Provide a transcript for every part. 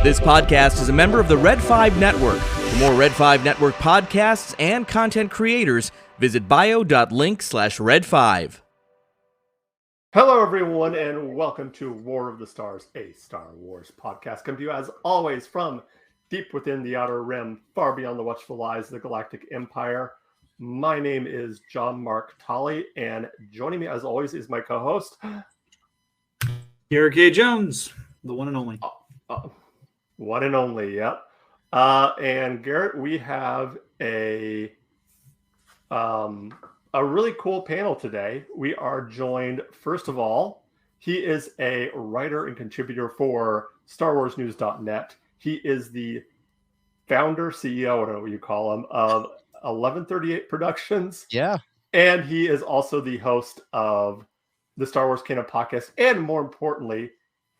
This podcast is a member of the Red 5 Network. For more Red 5 Network podcasts and content creators, visit bio.link/Red5. Hello, everyone, and welcome to War of the Stars, a Star Wars podcast. Come to you, as always, from deep within the Outer Rim, far beyond the watchful eyes of the Galactic Empire. My name is John Mark Tolley, and joining me, as always, is my co-host, Garrett K. Jones, the one and only. One and only, yep. And Garrett, we have a really cool panel today. We are joined, first of all, he is a writer and contributor for StarWarsNews.net. He is the founder, CEO, I don't know what you call him, of 1138 Productions. Yeah. And he is also the host of the Star Wars Canon podcast, and more importantly,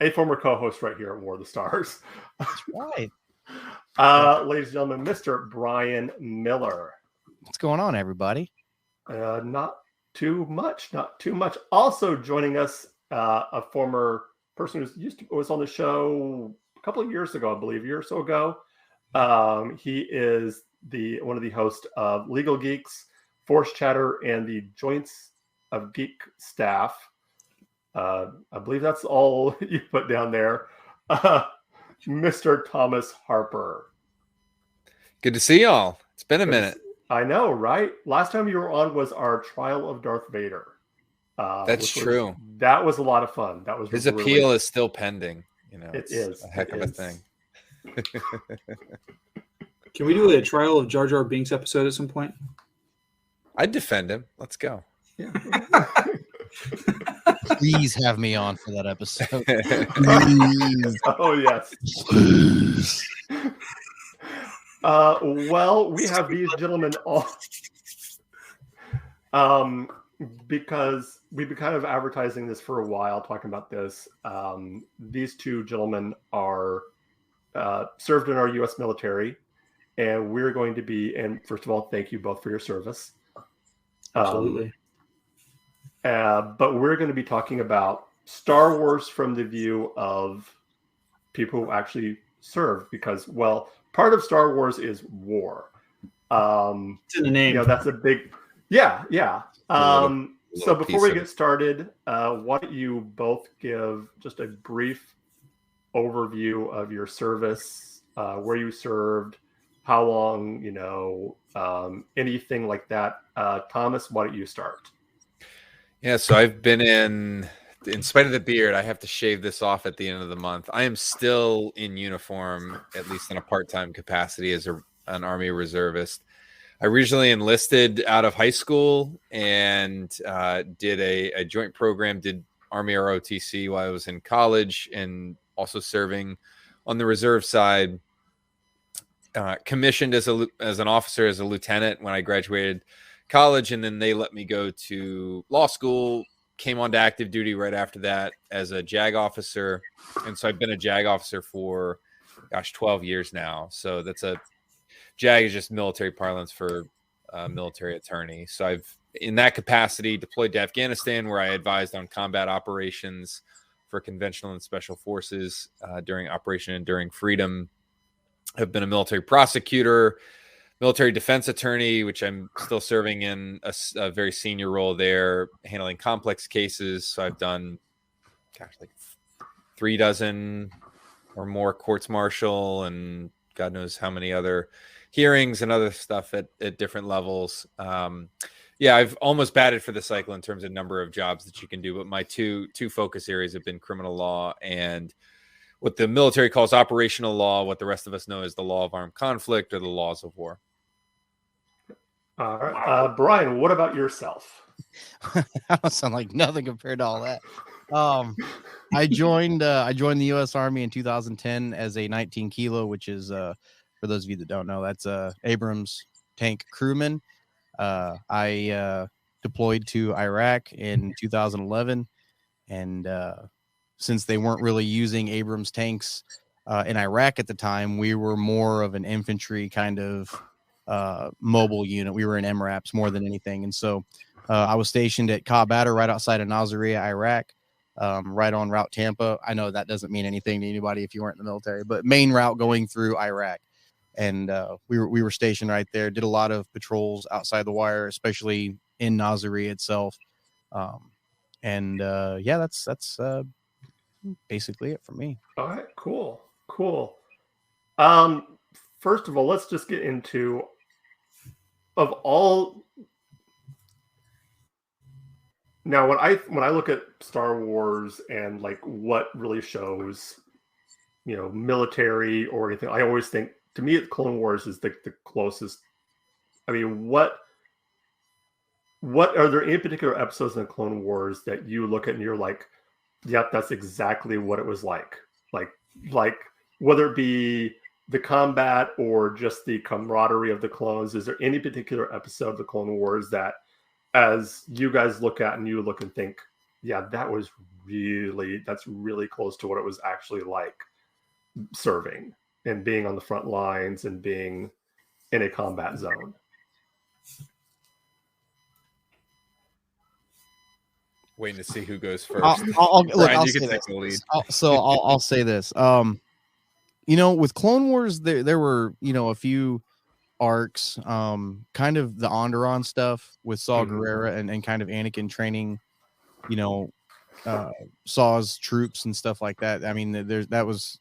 a former co-host right here at War of the Stars. That's right. Ladies and gentlemen, Mr. Brian Miller. What's going on, everybody? Not too much. Also joining us, a former person who was on the show a couple of years ago, I believe, a year or so ago. He is one of the hosts of Legal Geeks, Force Chatter, and the Joints of Geek staff. I believe that's all you put down there. Mr. Thomas Harper. Good to see y'all. It's been a minute. I know, right? Last time you were on was our Trial of Darth Vader. That's true. That was a lot of fun. That was his appeal is still pending. You know, it is a heck of a thing. Can we do a Trial of Jar Jar Binks episode at some point? I'd defend him. Let's go. Yeah. Please have me on for that episode. Oh, yes. Please. Well, we have these gentlemen all because we've been kind of advertising this for a while, talking about this. These two gentlemen are served in our U.S. military, and we're going to be, and first of all, thank you both for your service. Absolutely. But we're going to be talking about Star Wars from the view of people who actually serve, because, well, part of Star Wars is war. It's in the name. You know, that's a big, yeah. So before we get started, why don't you both give just a brief overview of your service, where you served, how long, anything like that. Thomas, why don't you start? Yeah, so I've been in spite of the beard, I have to shave this off at the end of the month. I am still in uniform, at least in a part-time capacity as an Army reservist. I originally enlisted out of high school and did a joint program, did Army ROTC while I was in college, and also serving on the reserve side. Commissioned as an officer, as a lieutenant when I graduated college, and then they let me go to law school, came on to active duty right after that as a JAG officer. And so I've been a JAG officer for 12 years now. So JAG is just military parlance for military attorney. So I've, in that capacity, deployed to Afghanistan, where I advised on combat operations for conventional and special forces during Operation Enduring Freedom. I've been a military prosecutor, military defense attorney, which I'm still serving in a very senior role there, handling complex cases. So I've done, like 36 or more courts martial and God knows how many other hearings and other stuff at different levels. I've almost batted for the cycle in terms of number of jobs that you can do, but my two focus areas have been criminal law and what the military calls operational law, what the rest of us know as the law of armed conflict or the laws of war. All right. Brian, what about yourself? I don't sound like nothing compared to all that. I joined the U.S. Army in 2010 as a 19 kilo, which is, for those of you that don't know, that's Abrams tank crewman. I deployed to Iraq in 2011, and since they weren't really using Abrams tanks in Iraq at the time, we were more of an infantry kind of mobile unit. We were in MRAPs more than anything. And so I was stationed at Ka Badr right outside of Nasiriyah, Iraq. right on Route Tampa. I know that doesn't mean anything to anybody if you weren't in the military, but main route going through Iraq. And we were stationed right there, did a lot of patrols outside the wire, especially in Nazari itself. Yeah, that's basically it for me. All right, cool. First of all, let's just get into of all. Now, when I look at Star Wars and like what really shows, military or anything, I always think, to me, Clone Wars is the closest. I mean, what are there any particular episodes in the Clone Wars that you look at and you're like, yep, that's exactly what it was like. Like whether it be the combat or just the camaraderie of the clones, is there any particular episode of the Clone Wars that, as you guys look at and you look and think, yeah, that's really close to what it was actually like serving and being on the front lines and being in a combat zone? Waiting to see who goes first. I'll Brian, you say can take this. the lead. I'll say this. With Clone Wars, there were a few arcs, kind of the Onderon stuff with Saw Gerrera and kind of Anakin training, Saw's troops and stuff like that. I mean, that was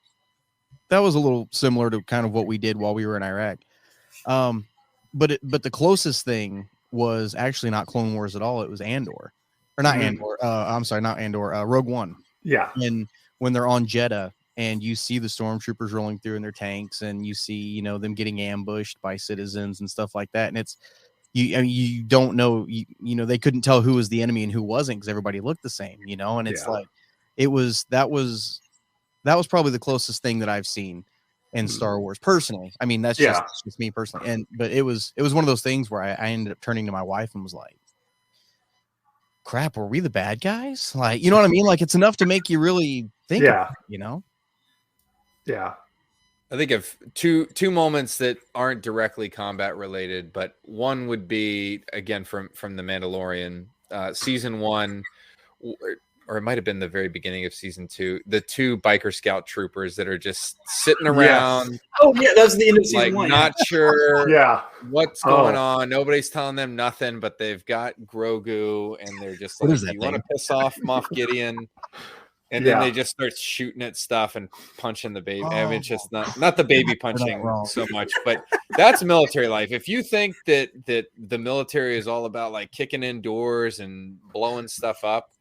a little similar to kind of what we did while we were in Iraq. But the closest thing was actually not Clone Wars at all. It was Andor. Or not Andor. I'm sorry, not Andor. Rogue One. Yeah. And when they're on Jeddah and you see the stormtroopers rolling through in their tanks and you see, them getting ambushed by citizens and stuff like that. And it's, you don't know, they couldn't tell who was the enemy and who wasn't because everybody looked the same, and it's like, that was probably the closest thing that I've seen in Star Wars personally. I mean, that's just me personally. But it was one of those things where I ended up turning to my wife and was like, crap, were we the bad guys? Like, you know what I mean? Like, it's enough to make you really think about it, Yeah. I think of two moments that aren't directly combat related, but one would be, again, from The Mandalorian, season 1, or it might have been the very beginning of season 2, the 2 biker scout troopers that are just sitting around. Yes. Oh yeah, that was the end of season 1. Not sure what's going on. Nobody's telling them nothing, but they've got Grogu, and they're just like, "You want to piss off Moff Gideon?" And then they just start shooting at stuff and punching the baby. I mean, it's just not the baby punching so much, but that's military life. If you think that the military is all about like kicking in doors and blowing stuff up,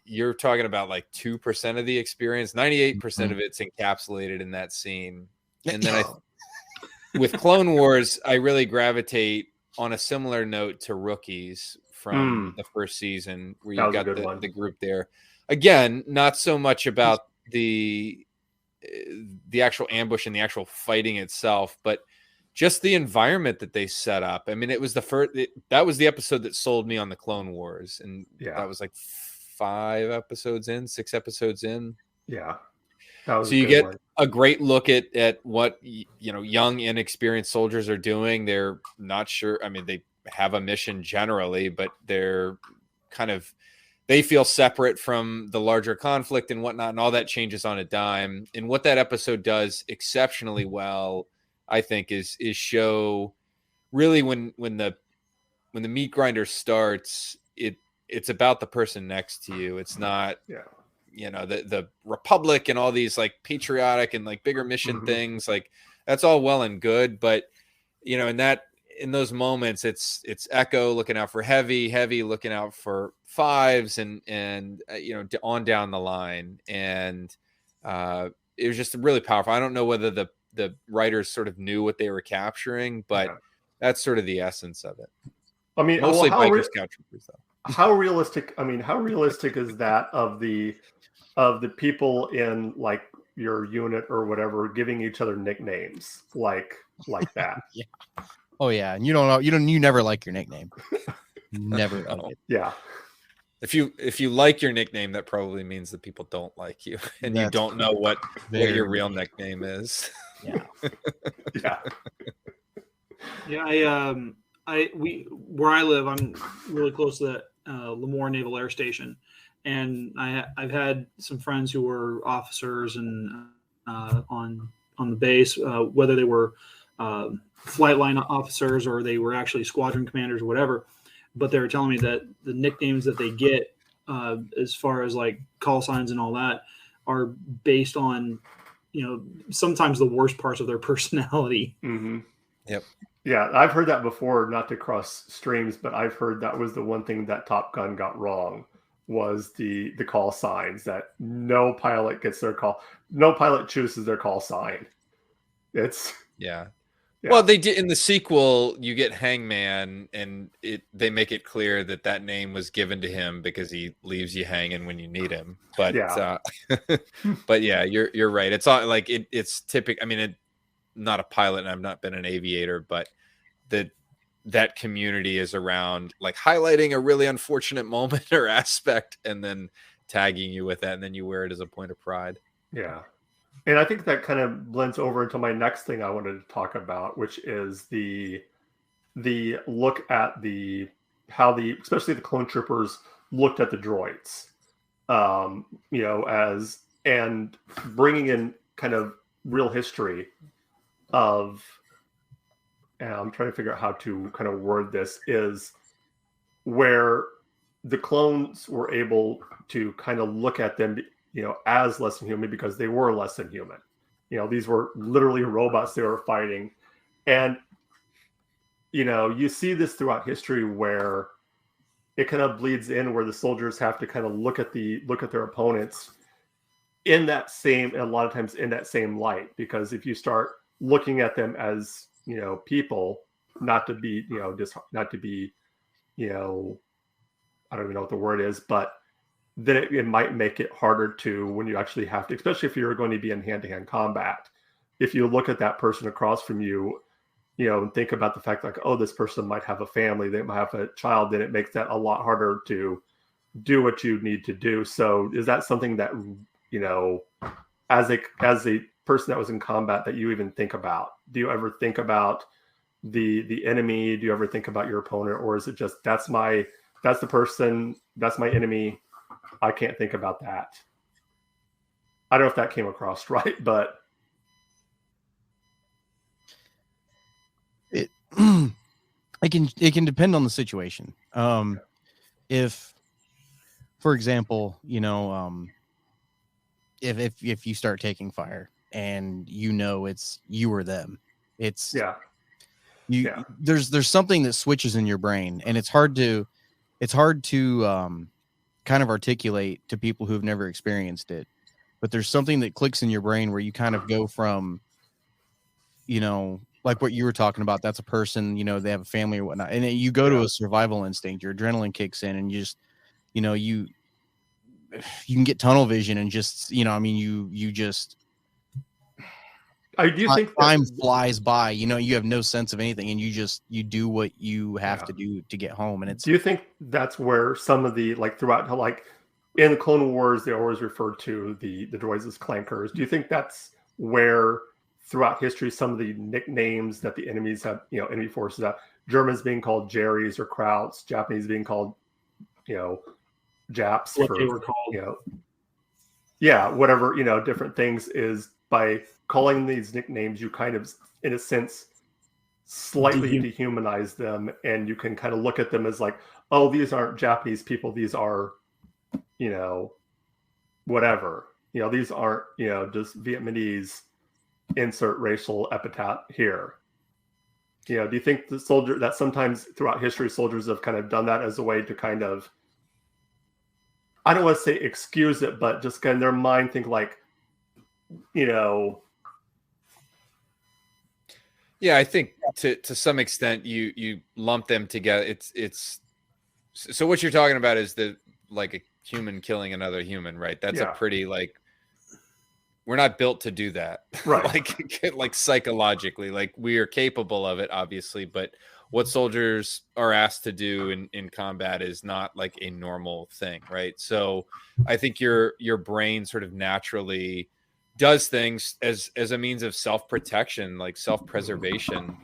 you're talking about like 2% of the experience. 98% of it's encapsulated in that scene. And then with Clone Wars, I really gravitate on a similar note to Rookies from the first season, where you've got the group there. Again, not so much about the actual ambush and the actual fighting itself, but just the environment that they set up. I mean, it was that was the episode that sold me on the Clone Wars, and that was like 6 episodes in. Yeah. So you get a great look at what young, inexperienced soldiers are doing. They're not sure. I mean, they have a mission generally, but they're they feel separate from the larger conflict and whatnot, and all that changes on a dime. And what that episode does exceptionally well, I think, is show really when the meat grinder starts, it's about the person next to you. It's not the Republic and all these like patriotic and like bigger mission things. Like, that's all well and good, but in those moments, it's Echo looking out for Heavy looking out for Fives, and on down the line. And it was just really powerful. I don't know whether the writers sort of knew what they were capturing, but that's sort of the essence of it. I mean, mostly biker scout troopers, though. How realistic is that of the people in like your unit or whatever giving each other nicknames like that? Yeah. Oh yeah, and you never like your nickname. Never. Like it. Yeah. If you like your nickname, that probably means that people don't like you, and you don't know what your real nickname is. Yeah. Yeah. Yeah. Where I live, I'm really close to that Lemoore Naval Air Station, and I've had some friends who were officers and on the base, whether they were flight line officers or they were actually squadron commanders or whatever. But they were telling me that the nicknames that they get, as far as like call signs and all that, are based on, sometimes the worst parts of their personality. Mm-hmm. Yep. Yeah, I've heard that before, not to cross streams, but I've heard that was the one thing that Top Gun got wrong, was the call signs, that no pilot gets their call. No pilot chooses their call sign. It's Yeah. Yeah. Well, they did in the sequel. You get Hangman, and they make it clear that name was given to him because he leaves you hanging when you need him. But Yeah. but yeah, you're right. It's all like it's typical. I mean, not a pilot, and I've not been an aviator, but that community is around like highlighting a really unfortunate moment or aspect, and then tagging you with that, and then you wear it as a point of pride. Yeah. And I think that kind of blends over into my next thing I wanted to talk about, which is the look at how especially the clone troopers looked at the droids, as, and bringing in kind of real history of, and I'm trying to figure out how to kind of word this, is where the clones were able to kind of look at them, as less than human, because they were less than human. These were literally robots they were fighting. And, you see this throughout history where it kind of bleeds in, where the soldiers have to kind of look at their opponents in that same, and a lot of times in that same light, because if you start looking at them as, people, not to be, I don't even know what the word is, but then it might make it harder to, when you actually have to, especially if you're going to be in hand-to-hand combat, if you look at that person across from you, and think about the fact like, oh, this person might have a family, they might have a child, then it makes that a lot harder to do what you need to do. So is that something that, as a person that was in combat, that you even think about? Do you ever think about the enemy? Do you ever think about your opponent? Or is it just, that's the person, that's my enemy, I can't think about that? I don't know if that came across right, but it can depend on the situation. If, for example, if you start taking fire and it's you or them, it's there's something that switches in your brain, and it's hard to kind of articulate to people who've never experienced it, but there's something that clicks in your brain where you kind of go from, like what you were talking about, that's a person, they have a family or whatnot, and you go to a survival instinct, your adrenaline kicks in, and you just, you can get tunnel vision, and just, you just, I do think time flies by, you have no sense of anything, and you do what you have to do to get home. And do you think that's where some of the, like, throughout, like in the Clone Wars, they always refer to the droids as clankers? Do you think that's where throughout history some of the nicknames that the enemies have, enemy forces have, Germans being called Jerrys or Krauts, Japanese being called, Japs, what they were called, whatever, different things, is by calling these nicknames, you kind of, in a sense, slightly dehumanize them, and you can kind of look at them as like, oh, these aren't Japanese people, these are, whatever, these aren't, just Vietnamese, insert racial epithet here. Do you think that sometimes throughout history, soldiers have kind of done that as a way to kind of, I don't want to say excuse it, but just kind of their mind think like, Yeah, I think to some extent you lump them together. It's so what you're talking about is like a human killing another human, right? That's a pretty, like, we're not built to do that, right? like psychologically, like, we are capable of it, obviously, but what soldiers are asked to do in combat is not like a normal thing, right? So I think your brain sort of naturally does things as a means of self-protection, like self-preservation.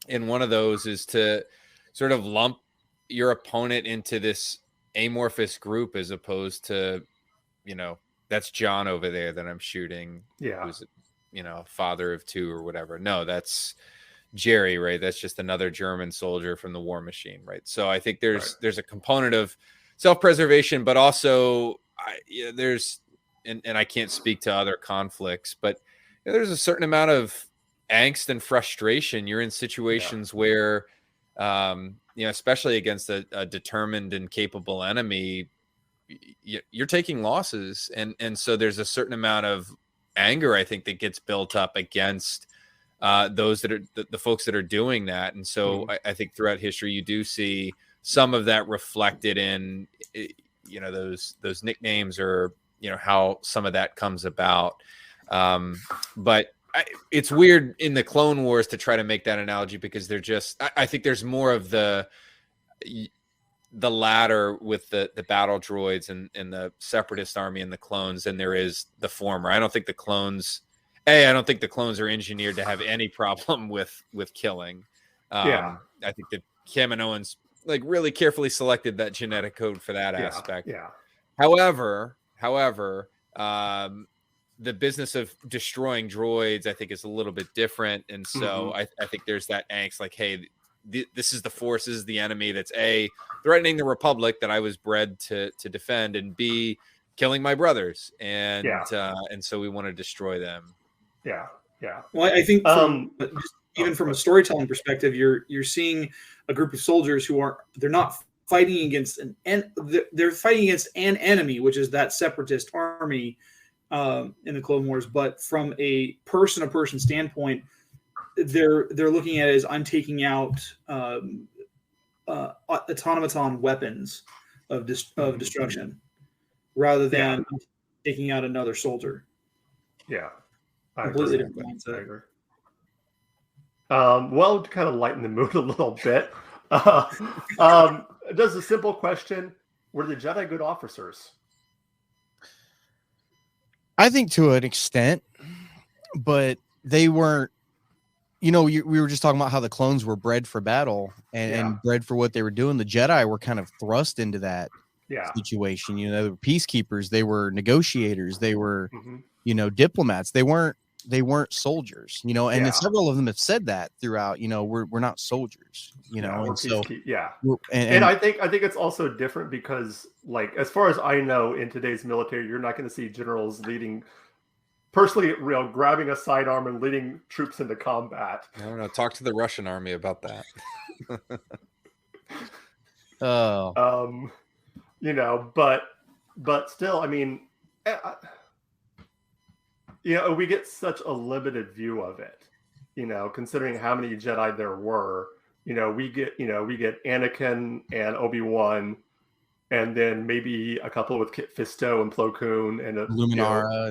And one of those is to sort of lump your opponent into this amorphous group as opposed to, that's John over there that I'm shooting. Yeah. Who's, father of two or whatever. No, that's Jerry, right? That's just another German soldier from the war machine, right? So I think there's a component of self-preservation, but also there's, and I can't speak to other conflicts, but there's a certain amount of angst and frustration. You're in situations where, especially against a determined and capable enemy, you're taking losses. And so there's a certain amount of anger, I think, that gets built up against those that are the folks that are doing that. And so I think throughout history, you do see some of that reflected in, those nicknames or, how some of that comes about. But it's weird in the Clone Wars to try to make that analogy, because they're just, I think there's more of the latter with the battle droids and the Separatist army and the clones than there is the former. I don't think the clones are engineered to have any problem with killing. I think that Kaminoans really carefully selected that genetic code for that aspect. Yeah. However, the business of destroying droids, I think, is a little bit different. And so I think there's that angst, hey, this is the Force, this is the enemy that's A, threatening the Republic that I was bred to defend, and B, killing my brothers. And so we want to destroy them. Yeah. Well, I think even from a storytelling perspective, you're seeing a group of soldiers who they're not fighting against they're fighting against an enemy, which is that Separatist army in the Clone Wars. But from a person-to-person standpoint, they're looking at it as, I'm taking out automaton weapons of destruction, rather than taking out another soldier. Yeah. Completely different mindset. I agree. Well, to kind of lighten the mood a little bit, does a simple question: were the Jedi good officers? I think to an extent, but they weren't. We were just talking about how the clones were bred for battle and bred for what they were doing. The Jedi were kind of thrust into that situation. They were peacekeepers. They were negotiators. They were, diplomats. They weren't soldiers, and several of them have said that throughout, we're not soldiers, and so, and I think it's also different because, as far as I know, in today's military, you're not going to see generals grabbing a sidearm and leading troops into combat. I don't know. Talk to the Russian army about that. But still, I mean, we get such a limited view of it, considering how many Jedi there were. We get Anakin and Obi Wan, and then maybe a couple with Kit Fisto and Plo Koon and Luminara,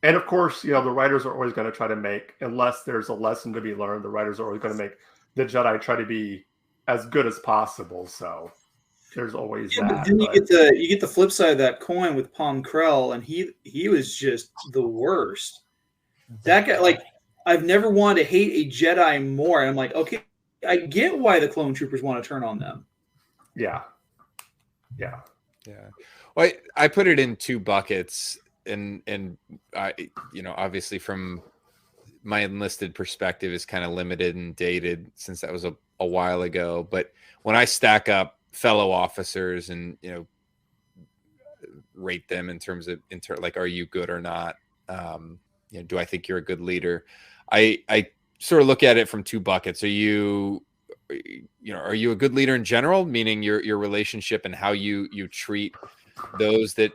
and of course, the writers are always going to try to make, unless there's a lesson to be learned, the writers are always going to make the Jedi try to be as good as possible. So there's always that. But then you get the flip side of that coin with Pom Krell, and he was just the worst. That guy, I've never wanted to hate a Jedi more. And I'm like, okay, I get why the clone troopers want to turn on them. Yeah. Well, I put it in two buckets, and I, obviously from my enlisted perspective is kind of limited and dated since that was a while ago. But when I stack up fellow officers and rate them in terms of are you good or not, do I think you're a good leader? I sort of look at it from two buckets. Are you a good leader in general, meaning your relationship and how you treat those that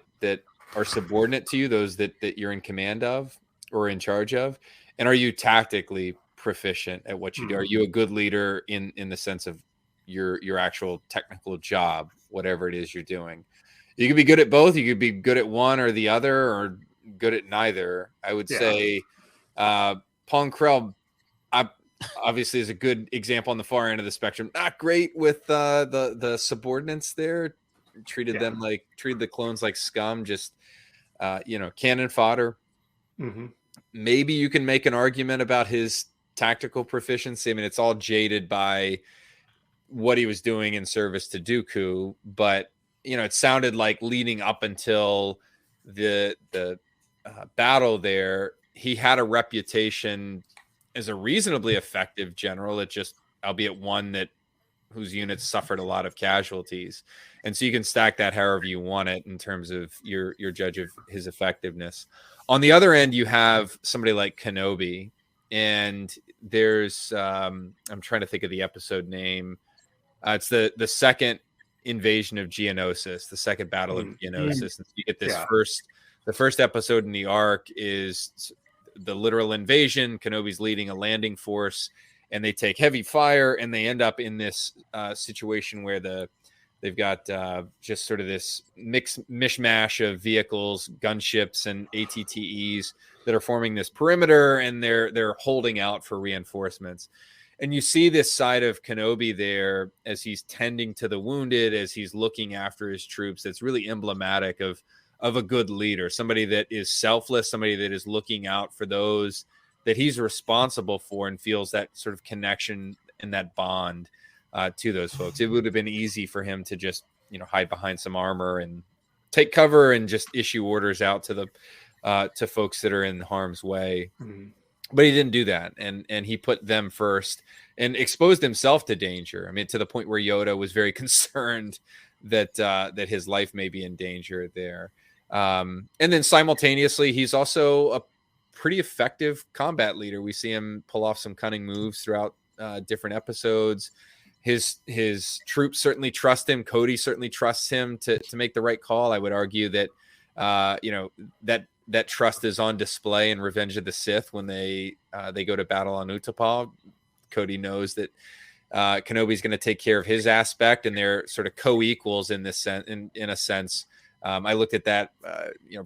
are subordinate to you, those that you're in command of or in charge of? And are you tactically proficient at what you do? Are you a good leader in the sense of your actual technical job, whatever it is you're doing? You could be good at both. You could be good at one or the other, or good at neither. I would say Pom Krell obviously is a good example on the far end of the spectrum. Not great with the subordinates there. Treated the clones like scum, just cannon fodder. Maybe you can make an argument about his tactical proficiency. I mean, it's all jaded by what he was doing in service to Dooku, but it sounded like leading up until the battle there, he had a reputation as a reasonably effective general. It just, albeit one whose units suffered a lot of casualties. And so you can stack that however you want it in terms of your judge of his effectiveness. On the other end, you have somebody like Kenobi, and there's I'm trying to think of the episode name. It's the second invasion of Geonosis, the second battle of Geonosis. And so you get this the first episode in the arc is the literal invasion. Kenobi's leading a landing force, and they take heavy fire, and they end up in this situation where they've got just sort of this mishmash of vehicles, gunships, and ATTEs that are forming this perimeter, and they're holding out for reinforcements. And you see this side of Kenobi there as he's tending to the wounded, as he's looking after his troops. That's really emblematic of a good leader, somebody that is selfless, somebody that is looking out for those that he's responsible for and feels that sort of connection and that bond to those folks. It would have been easy for him to just, hide behind some armor and take cover and just issue orders out to to folks that are in harm's way. Mm-hmm. But he didn't do that. And he put them first and exposed himself to danger. I mean, to the point where Yoda was very concerned that his life may be in danger there. And then simultaneously, he's also a pretty effective combat leader. We see him pull off some cunning moves throughout different episodes. His troops certainly trust him. Cody certainly trusts him to make the right call. I would argue that that trust is on display in Revenge of the Sith when they go to battle on Utapau. Cody knows that Kenobi's going to take care of his aspect, and they're sort of co-equals in this sense. In a sense, I looked at that.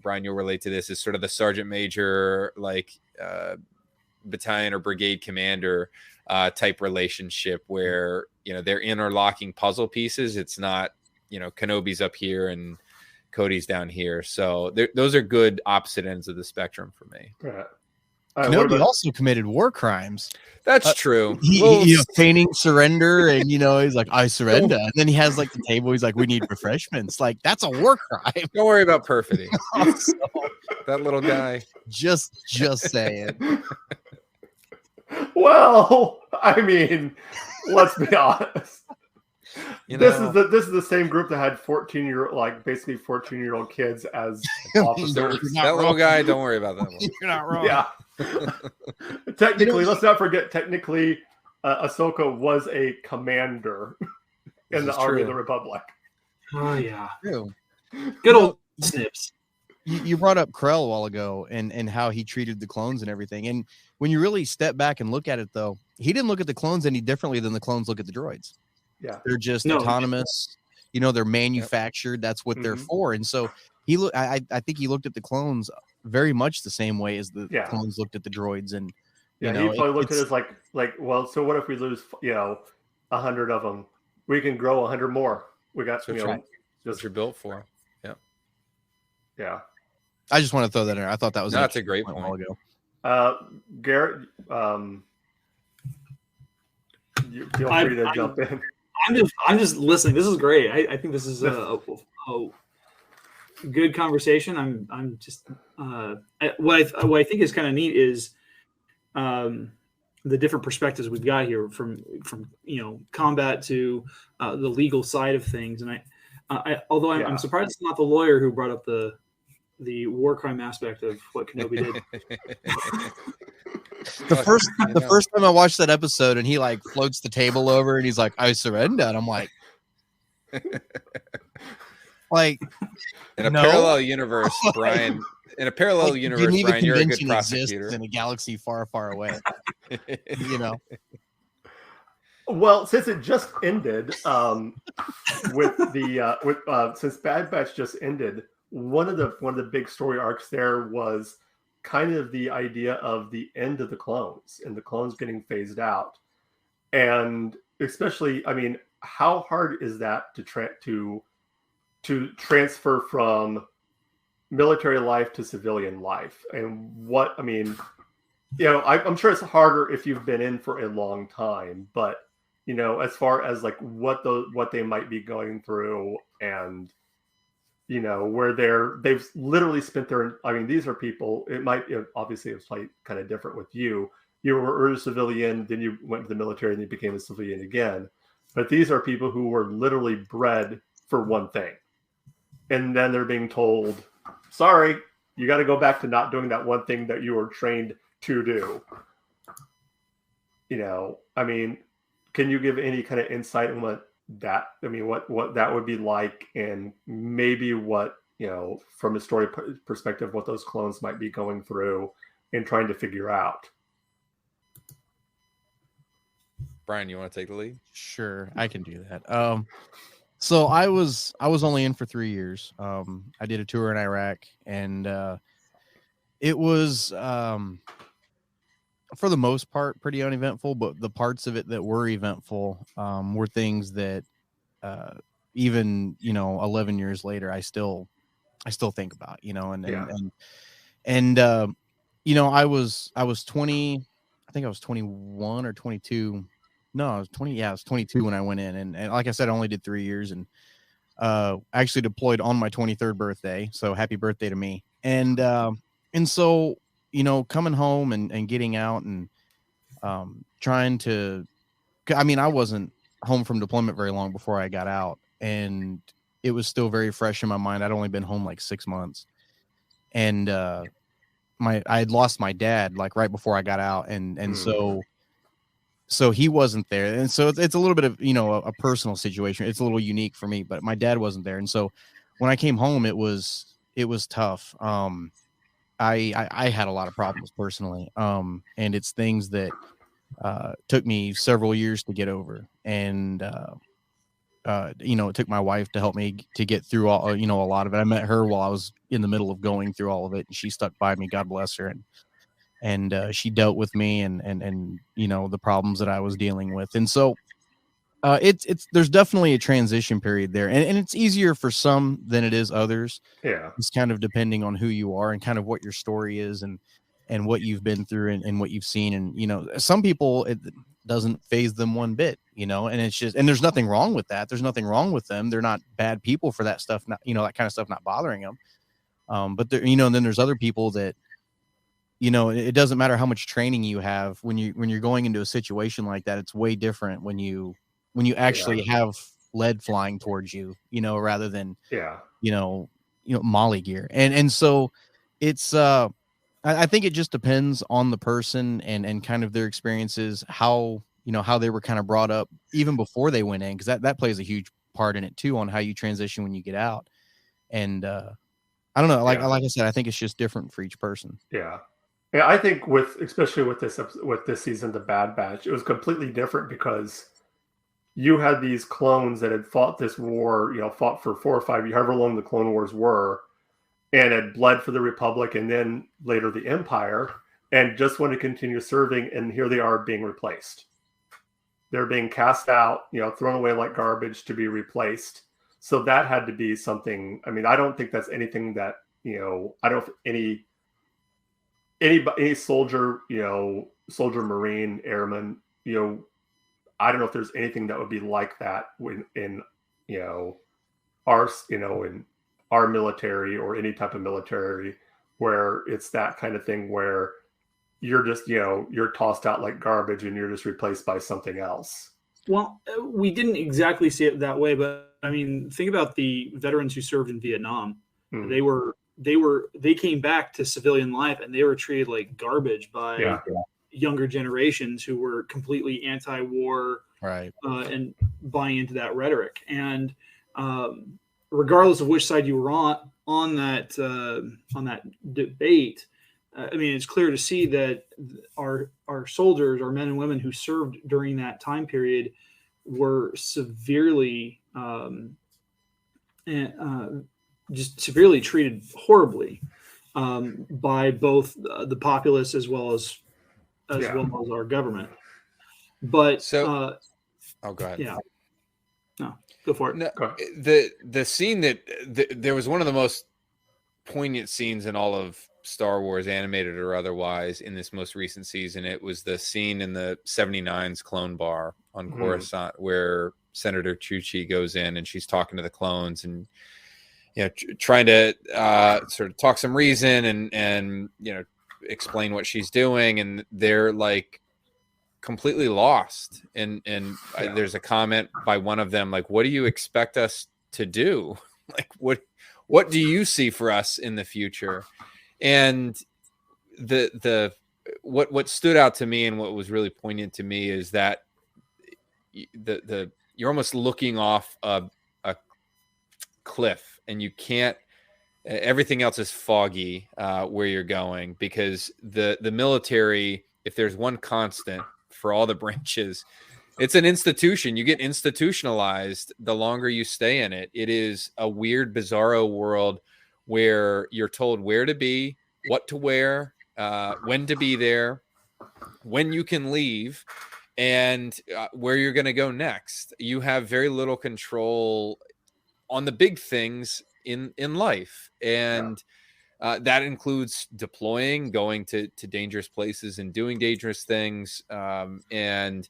Brian, you'll relate to this, as sort of the sergeant major, battalion or brigade commander type relationship, where they're interlocking puzzle pieces. It's not Kenobi's up here and Cody's down here. So those are good opposite ends of the spectrum for me. Right. Kenobi also committed war crimes. That's true. He feigning surrender, and he's like, I surrender. And then he has the table. He's like, we need refreshments. That's a war crime. Don't worry about perfidy. That little guy. Just saying. Well, I mean, let's be honest. This is the same group that had 14-year-old kids as officers. That little guy, don't worry about that one. You're not wrong. Yeah. Technically, let's not forget. Technically, Ahsoka was a commander in the Army of the Republic. Oh yeah, true. Good old Snips. You brought up Krell a while ago and how he treated the clones and everything. And when you really step back and look at it, though, he didn't look at the clones any differently than the clones look at the droids. Yeah, they're just autonomous. They're manufactured. That's what they're for. And so I think he looked at the clones very much the same way as the clones looked at the droids. And he probably looked at it as well, so what if we lose 100 of them? We can grow 100 more. We got just what you're built for. Yeah. I just want to throw that in there. I thought that was that's a great point. Garrett, you feel free to jump in. I'm just listening. This is great. I think this is a good conversation. I'm just what I think is kind of neat is the different perspectives we've got here from combat to the legal side of things. And I'm surprised it's not the lawyer who brought up the war crime aspect of what Kenobi did. The first time I watched that episode and he floats the table over and he's like, I surrender. And I'm like in a parallel universe, Brian. In a parallel universe, Brian, you're a good prosecutor. In a galaxy far, far away. Well, since it just ended, since Bad Batch just ended, one of the big story arcs there was kind of the idea of the end of the clones and the clones getting phased out, and especially, I mean, how hard is that to transfer from military life to civilian life? And what, I mean, I'm sure it's harder if you've been in for a long time, but as far as like what they might be going through, and where they've literally spent I mean, these are people, obviously it's like kind of different with you. You were a civilian, then you went to the military, and you became a civilian again. But these are people who were literally bred for one thing. And then they're being told, sorry, you got to go back to not doing that one thing that you were trained to do. I mean, can you give any kind of insight on what that would be like, and maybe what, from a story perspective, what those clones might be going through and trying to figure out? Brian, you want to take the lead? Sure, I can do that. So I was only in for 3 years. I did a tour in Iraq, and it was for the most part pretty uneventful, but the parts of it that were eventful were things that even 11 years later I still think about, and I was 20, I think I was 21 or 22. No, I was 20. Yeah, I was 22 when I went in, and like I said, I only did 3 years, and actually deployed on my 23rd birthday. So happy birthday to me. And so coming home and getting out and trying to, I mean, I wasn't home from deployment very long before I got out, and it was still very fresh in my mind. I'd only been home like 6 months, and I had lost my dad like right before I got out, and so he wasn't there, and so it's a little bit of a personal situation. It's a little unique for me, but my dad wasn't there, and so when I came home, it was tough. I had a lot of problems personally, and it's things that took me several years to get over, and it took my wife to help me to get through all a lot of it. I met her while I was in the middle of going through all of it, and she stuck by me. God bless her. And she dealt with me and the problems that I was dealing with. And so there's definitely a transition period there, and it's easier for some than it is others. Yeah. It's kind of depending on who you are and kind of what your story is and what you've been through and what you've seen. And, some people, it doesn't phase them one bit, and it's just, and there's nothing wrong with that. There's nothing wrong with them. They're not bad people for that stuff, not, that kind of stuff not bothering them. But there, and then there's other people that, it doesn't matter how much training you have when you're going into a situation like that. It's way different when you actually have lead flying towards you, rather than, Molly gear. And so it's, I think it just depends on the person and kind of their experiences, how they were kind of brought up even before they went in. 'Cause that plays a huge part in it too, on how you transition when you get out. And, I don't know. Like I said, I think it's just different for each person. Yeah. Yeah, I think especially with this season, the Bad Batch, it was completely different because you had these clones that had fought this war, fought for 4 or 5 years, however long the Clone Wars were, and had bled for the Republic and then later the Empire, and just want to continue serving. And here they are being replaced. They're being cast out, thrown away like garbage to be replaced. So that had to be something. I mean, I don't think that's anything that, I don't any soldier, soldier, Marine, airman, I don't know if there's anything that would be like that in our military or any type of military, where it's that kind of thing where you're just, you're tossed out like garbage and you're just replaced by something else. Well, we didn't exactly see it that way, but I mean, think about the veterans who served in Vietnam. They came back to civilian life and they were treated like garbage by younger generations who were completely anti-war, right? And buying into that rhetoric. And regardless of which side you were on that debate, I mean, it's clear to see that our soldiers, our men and women who served during that time period, were severely just severely treated horribly by both the populace as well as our government. But go ahead. Yeah, no, go for it. No, the scene that there was one of the most poignant scenes in all of Star Wars, animated or otherwise, in this most recent season. It was the scene in the 79's clone bar on Coruscant where Senator Chuchi goes in and she's talking to the clones and, you know, trying to sort of talk some reason and, you know, explain what she's doing. And they're like completely lost. And there's a comment by one of them, like, what do you expect us to do? Like, what do you see for us in the future? And what stood out to me and what was really poignant to me is that you're almost looking off a cliff and you can't, everything else is foggy where you're going, because the military, if there's one constant for all the branches, it's an institution. You get institutionalized the longer you stay in it. It is a weird, bizarro world where you're told where to be, what to wear, when to be there, when you can leave, and where you're going to go next. You have very little control on the big things in life. And that includes deploying, going to dangerous places and doing dangerous things. And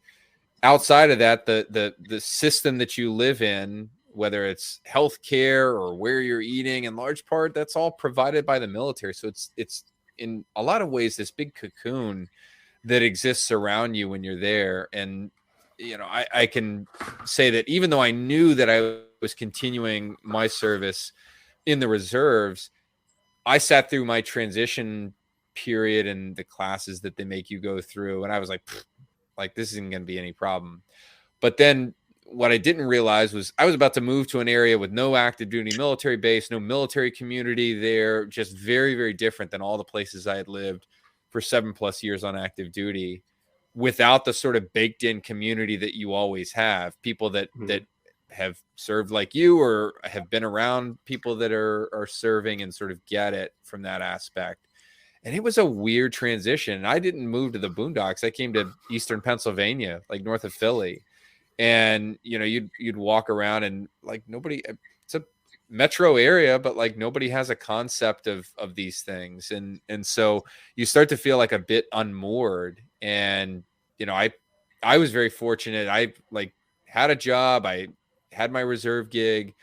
outside of that, the system that you live in, whether it's healthcare or where you're eating, in large part, that's all provided by the military. So it's in a lot of ways this big cocoon that exists around you when you're there. And, you know, I can say that even though I knew that I was continuing my service in the reserves, I sat through my transition period and the classes that they make you go through, and I was like, this isn't going to be any problem. But then what I didn't realize was I was about to move to an area with no active duty military base, no military community there, just very, very different than all the places I had lived for 7+ years on active duty, without the sort of baked in community that you always have, people that have served like you or have been around people that are serving and sort of get it from that aspect. And it was a weird transition. I didn't move to the boondocks. I came to Eastern Pennsylvania, like north of Philly. And, you know, you'd walk around and like nobody, it's a metro area, but like nobody has a concept of these things. And so you start to feel like a bit unmoored. And, you know, I was very fortunate. I like had a job. I had my reserve gig,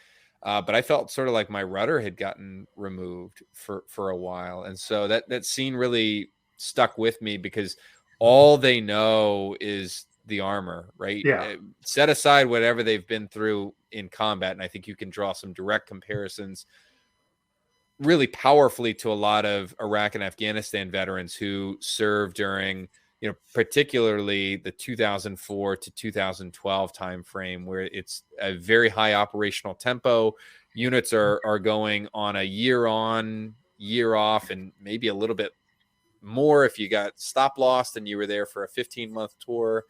but I felt sort of like my rudder had gotten removed for a while. And so that scene really stuck with me, because all they know is the armor, right? Yeah. Set aside whatever they've been through in combat, and I think you can draw some direct comparisons really powerfully to a lot of Iraq and Afghanistan veterans who served during, you know, particularly the 2004 to 2012 timeframe, where it's a very high operational tempo. Units are going on a year on, year off, and maybe a little bit more if you got stop lost and you were there for a 15-month tour,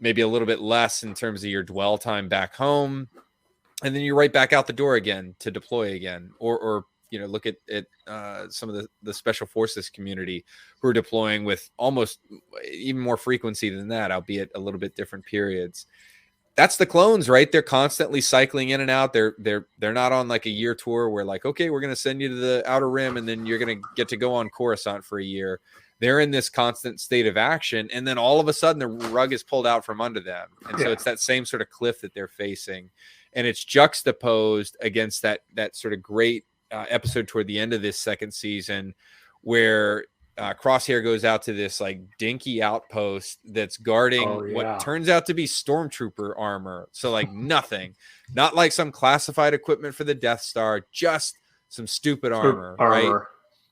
maybe a little bit less in terms of your dwell time back home. And then you're right back out the door again to deploy again, or you know, look at some of the special forces community who are deploying with almost even more frequency than that, albeit a little bit different periods. That's the clones, right? They're constantly cycling in and out. They're not on like a year tour where like, okay, we're going to send you to the Outer Rim and then you're going to get to go on Coruscant for a year. They're in this constant state of action. And then all of a sudden the rug is pulled out from under them. And so it's that same sort of cliff that they're facing. And it's juxtaposed against that sort of great episode toward the end of this second season where Crosshair goes out to this like dinky outpost that's guarding what turns out to be stormtrooper armor. So like nothing, not like some classified equipment for the Death Star, just some stupid armor, right?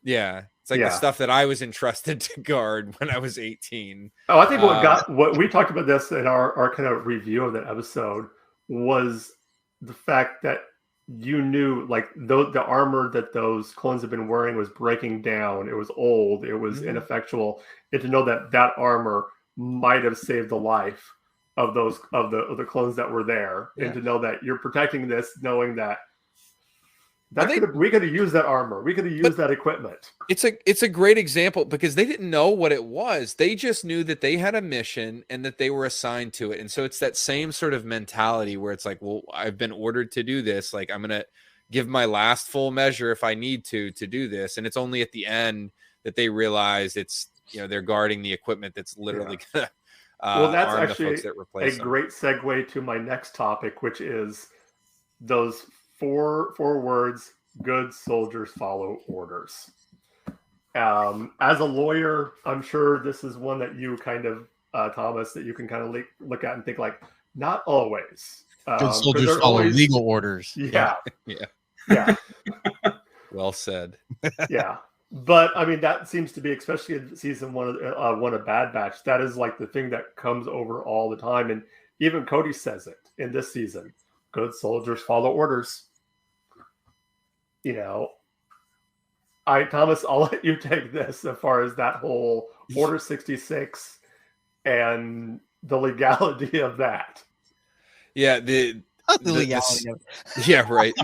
Yeah. It's like the stuff that I was entrusted to guard when I was 18. Oh, I think what we talked about this in our kind of review of that episode was the fact that you knew like the armor that those clones had been wearing was breaking down. It was old. It was ineffectual. And to know that armor might have saved the life of those of the clones that were there, and to know that you're protecting this, knowing that we could have used that armor. We could have used that equipment. It's a great example because they didn't know what it was. They just knew that they had a mission and that they were assigned to it. And so it's that same sort of mentality where it's like, well, I've been ordered to do this. Like I'm going to give my last full measure if I need to do this. And it's only at the end that they realize it's, they're guarding the equipment that's literally going to well, that's arm the actually folks that replace a them. great segue to my next topic, which is those four words: good soldiers follow orders. As a lawyer, I'm sure this is one that you kind of, Thomas, that you can kind of look at and think like, not always. Good soldiers follow legal orders. Yeah. Well said. Yeah. But I mean, that seems to be, especially in season one of Bad Batch, that is like the thing that comes over all the time. And even Cody says it in this season: good soldiers follow orders. Thomas, I'll let you take this as far as that whole Order 66 and the legality of that. Yeah, the legality of it. Yeah, right.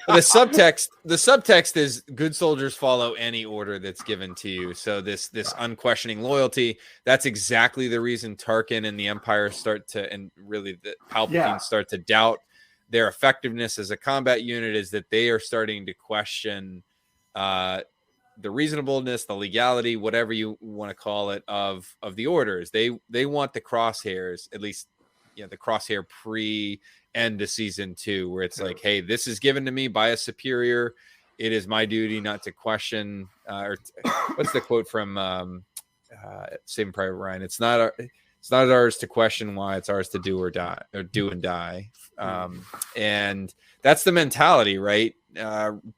The subtext is good soldiers follow any order that's given to you. So this unquestioning loyalty, that's exactly the reason Tarkin and the Empire start to, and really the Palpatine start to doubt their effectiveness as a combat unit, is that they are starting to question the reasonableness, the legality, whatever you want to call it, of the orders. They want the crosshairs, at least, the crosshair pre-end of season 2, where it's like, hey, this is given to me by a superior. It is my duty not to question. What's the quote from Saving Private Ryan? It's not ours to question why, it's ours to do or die, or do and die. And that's the mentality, right?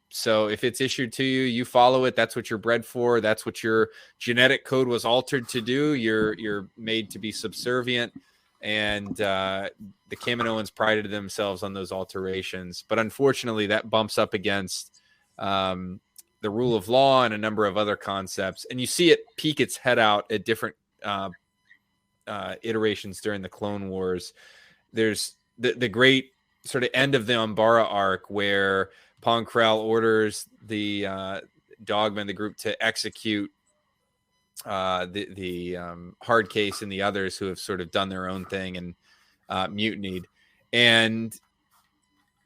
So if it's issued to you, you follow it. That's what you're bred for. That's what your genetic code was altered to do. You're made to be subservient. And the Kaminoans prided themselves on those alterations. But unfortunately, that bumps up against the rule of law and a number of other concepts. And you see it peek its head out at different iterations during the Clone Wars. There's the great sort of end of the Umbara arc, where Pong Krell orders the Dogma and the group to execute the hard case and the others who have sort of done their own thing and mutinied. And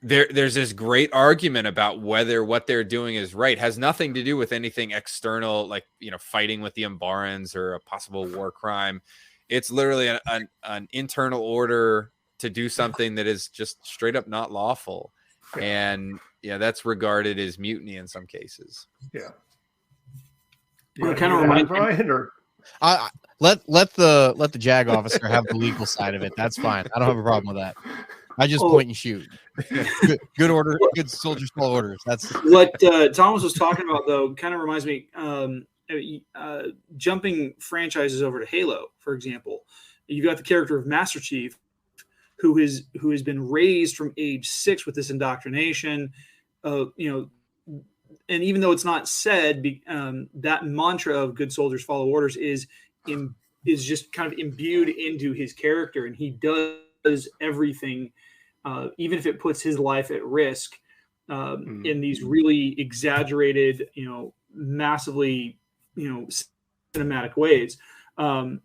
there's this great argument about whether what they're doing is right. It has nothing to do with anything external, like, fighting with the Umbarans or a possible war crime. It's literally an internal order to do something that is just straight up not lawful. And that's regarded as mutiny in some cases. Kind of remind Brian, or let the JAG officer have the legal side of it. That's fine. I don't have a problem with that. I just point and shoot. Good order. Good soldiers follow orders. That's what Thomas was talking about, though. Kind of reminds me, jumping franchises over to Halo, for example. You got the character of Master Chief, who has been raised from age 6 with this indoctrination. And even though it's not said, that mantra of good soldiers follow orders is just kind of imbued into his character, and he does everything, even if it puts his life at risk, in these really exaggerated, massively, cinematic ways. But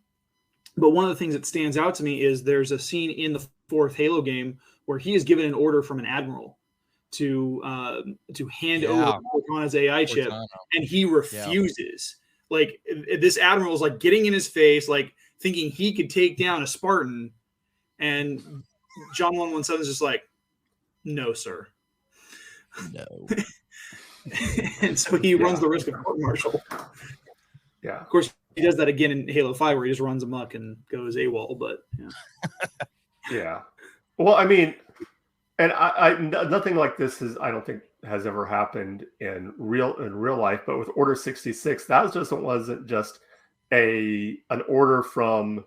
one of the things that stands out to me is there's a scene in the 4th Halo game where he is given an order from an admiral to hand over Cortana's AI chip, and he refuses. Like, this admiral is like getting in his face, like thinking he could take down a Spartan, and John 117 is just like, no, sir. no. And so he runs the risk of court martial. Yeah. Of course, he does that again in Halo 5, where he just runs amok and goes AWOL. But yeah. Well, I mean, and I nothing like this I don't think has ever happened in real life. But with Order 66, that wasn't just an order from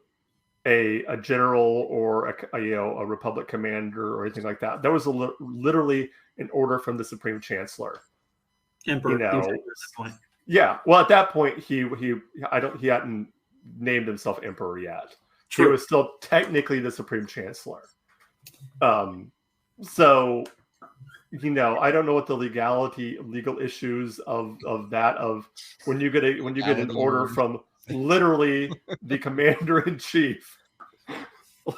a general or a Republic commander or anything like that. There was literally an order from the Supreme Chancellor. Emperor. At that point. Yeah. Well, at that point, he hadn't named himself Emperor yet. True. He was still technically the Supreme Chancellor. So, I don't know what the legal issues of when you get an order from literally the commander in chief.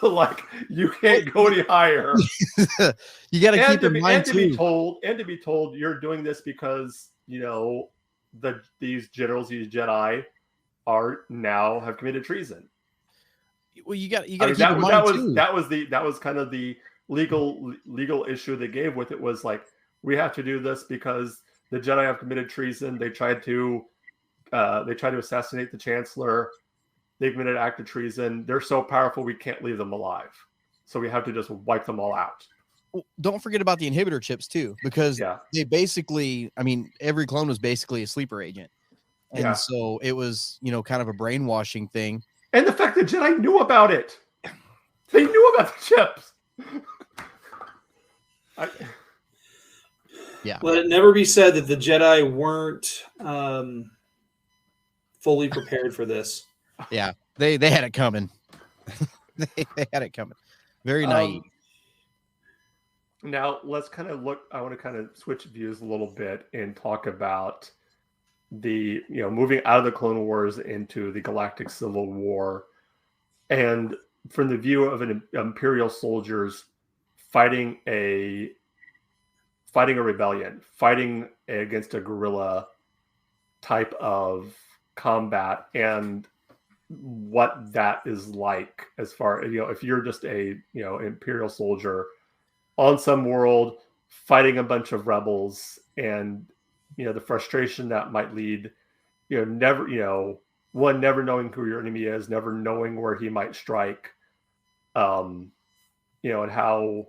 Like, you can't go any higher. You got to keep in mind to too. be told you're doing this because, you know, these generals, these Jedi are now have committed treason. Well, you got to keep that, in mind too. That was kind of the legal issue they gave with it, was like, we have to do this because the Jedi have committed treason. They tried to assassinate the Chancellor. They committed an act of treason. They're so powerful we can't leave them alive, so we have to just wipe them all out. Well, don't forget about the inhibitor chips too, because they basically, I mean, every clone was basically a sleeper agent, and so it was, you know, kind of a brainwashing thing. And the fact that Jedi knew about it, they knew about the chips. Let it never be said that the Jedi weren't fully prepared for this. Yeah, they had it coming. they had it coming. Very naive. Now let's kind of look. I want to kind of switch views a little bit and talk about the, you know, moving out of the Clone Wars into the Galactic Civil War, and from the view of an Imperial soldiers fighting a rebellion, fighting against a guerrilla type of combat, and what that is like, as far, you know, if you're just a, you know, Imperial soldier on some world fighting a bunch of rebels, and, you know, the frustration that might lead, you know, never knowing who your enemy is, never knowing where he might strike, you know, and how,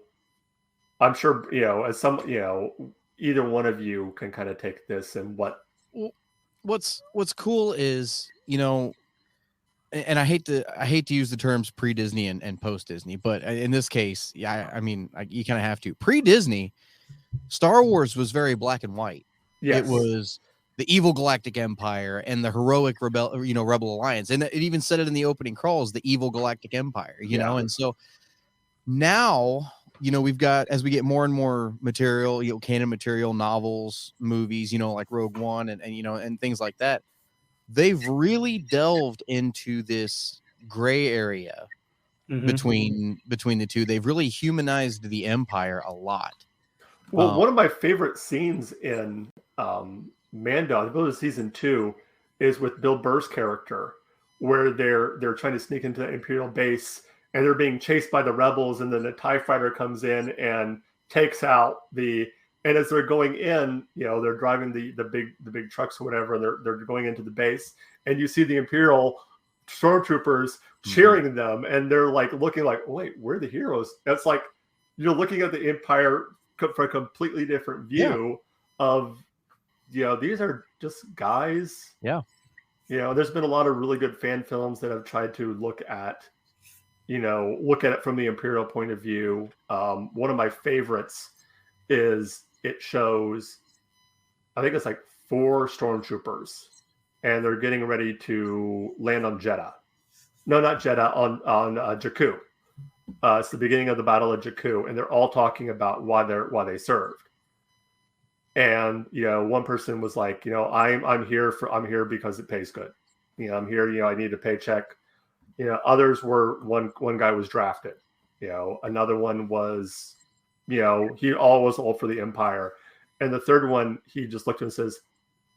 I'm sure, you know, as some, you know, either one of you can kind of take this, and what's cool is, you know, and I hate to use the terms pre-Disney and post-Disney, but in this case, I mean, you kind of have to. Pre-Disney, Star Wars was very black and white. Yes. It was the evil Galactic Empire and the heroic Rebel Alliance, and it even said it in the opening crawls, the evil Galactic Empire, you know. And so now, you know, we've got, as we get more and more material, you know, canon material, novels, movies, you know, like Rogue One and you know, and things like that. They've really delved into this gray area between the two. They've really humanized the Empire a lot. Well, one of my favorite scenes in Mando, I believe season 2, is with Bill Burr's character, where they're trying to sneak into the Imperial base, and they're being chased by the rebels, and then the TIE fighter comes in and takes out and as they're going in, you know, they're driving the big trucks or whatever, and they're going into the base, and you see the Imperial stormtroopers cheering them, and they're like looking like, wait, we're the heroes. That's like, you're looking at the Empire from a completely different view of, you know, these are just guys. Yeah. You know, there's been a lot of really good fan films that have tried to look at it from the Imperial point of view. One of my favorites is, it shows, I think it's like 4 stormtroopers, and they're getting ready to land on Jeddah. No, not Jeddah, on Jakku. It's the beginning of the Battle of Jakku, and they're all talking about why they served. And, you know, one person was like, you know, I'm here because it pays good. You know, I'm here, you know, I need a paycheck. You know, others were, one guy was drafted. You know, another one was, you know, he all was all for the Empire. And the third one, he just looked and says,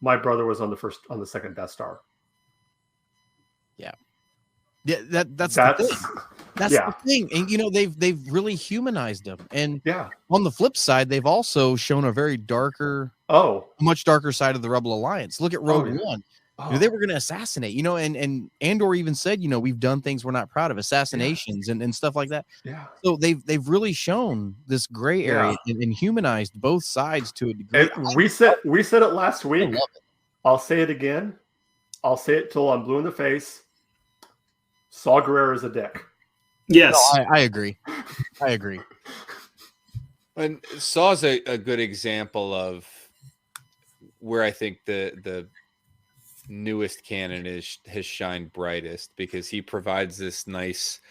my brother was on the second Death Star. Yeah. Yeah, that's the thing. That's the thing. And, you know, they've really humanized them. And on the flip side, they've also shown a very much darker side of the Rebel Alliance. Look at Rogue One. You know, they were going to assassinate, you know, and Andor even said, you know, we've done things we're not proud of, assassinations and stuff like that. Yeah. So they've really shown this gray area and humanized both sides to a degree. We said it last week. I'll say it again. I'll say it till I'm blue in the face. Saw Gerrera is a dick. Yes. No, I agree. I agree. And Saw's a good example of where I think the newest canon has shined brightest, because he provides this nice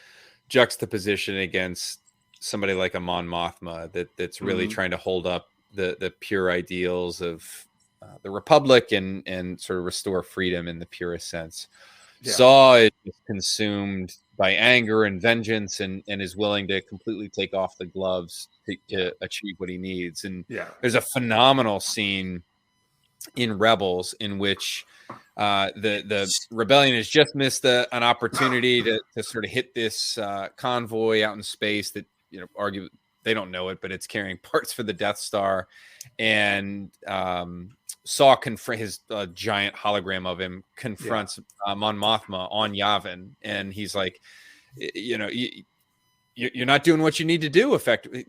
juxtaposition against somebody like a Mon Mothma that's really trying to hold up the pure ideals of the Republic and sort of restore freedom in the purest sense. Saw is consumed anger and vengeance, and is willing to completely take off the gloves to achieve what he needs. And there's a phenomenal scene in Rebels in which the rebellion has just missed an opportunity to sort of hit this convoy out in space that, argue they don't know it, but it's carrying parts for the Death Star. And Saw confront his giant hologram of him confronts Mon Mothma on Yavin, and he's like, you're not doing what you need to do. Effectively,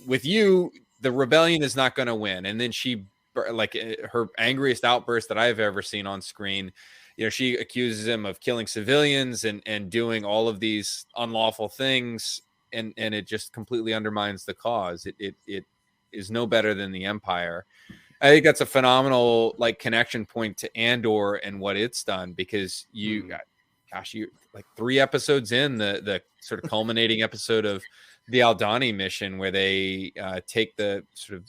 with you, the rebellion is not going to win. And then she, like, her angriest outburst that I've ever seen on screen, she accuses him of killing civilians and doing all of these unlawful things, and it just completely undermines the cause. It is no better than the Empire. I think that's a phenomenal connection point to Andor and what it's done, because you like 3 episodes in, the sort of culminating episode of the Aldhani mission, where they take the sort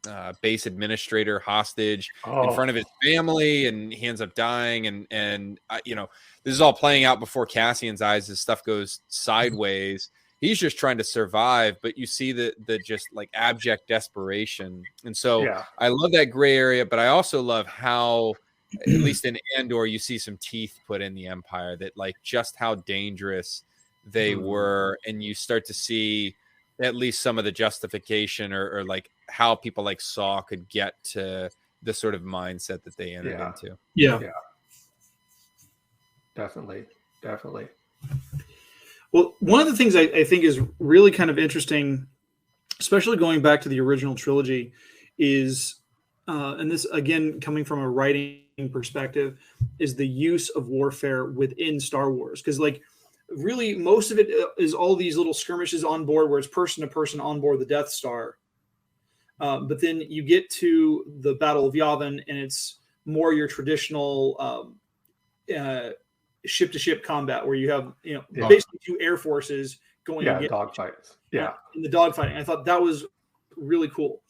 of base administrator hostage in front of his family, and he ends up dying. And this is all playing out before Cassian's eyes as stuff goes sideways. He's just trying to survive, but you see the just abject desperation. And so I love that gray area, but I also love how, at least in Andor, you see some teeth put in the Empire, that just how dangerous they were. And you start to see at least some of the justification or how people like Saw could get to the sort of mindset that they entered into. Yeah. Definitely. Well, one of the things I think is really kind of interesting, especially going back to the original trilogy, is, and this, again, coming from a writing perspective, is the use of warfare within Star Wars. Because, really, most of it is all these little skirmishes on board where it's person to person on board the Death Star. But then you get to the Battle of Yavin, and it's more your traditional ship-to-ship combat, where you have basically 2 air forces going dogfights. In the dogfighting. I thought that was really cool.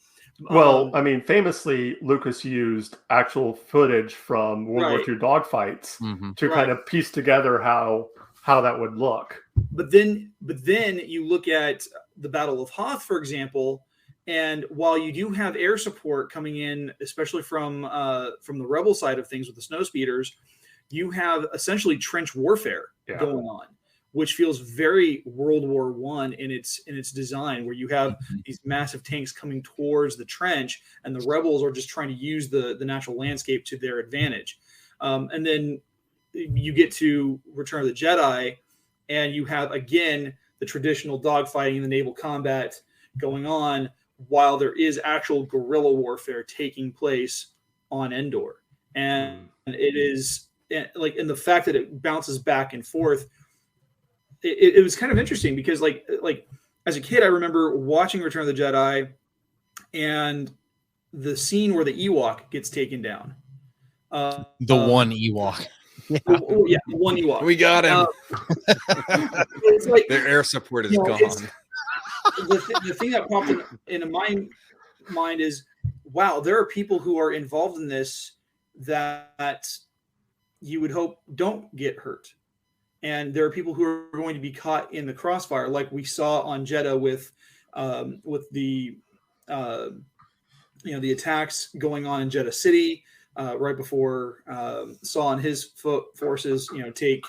Well, famously, Lucas used actual footage from World War II dogfights to kind of piece together how that would look. But then you look at the Battle of Hoth, for example, and while you do have air support coming in, especially from the Rebel side of things with the snowspeeders, you have essentially trench warfare going on, which feels very World War I in its design, where you have these massive tanks coming towards the trench, and the rebels are just trying to use the natural landscape to their advantage. And then you get to Return of the Jedi, and you have, again, the traditional dogfighting and the naval combat going on, while there is actual guerrilla warfare taking place on Endor. And it is and the fact that it bounces back and forth, it was kind of interesting, because like as a kid, I remember watching Return of the Jedi and the scene where the Ewok gets taken down. The one Ewok. The one Ewok. We got him. It's their air support is gone. The thing that popped into my mind is, wow, there are people who are involved in this that you would hope don't get hurt. And there are people who are going to be caught in the crossfire, like we saw on Jeddah with the the attacks going on in Jeddah City right before Saw and his forces take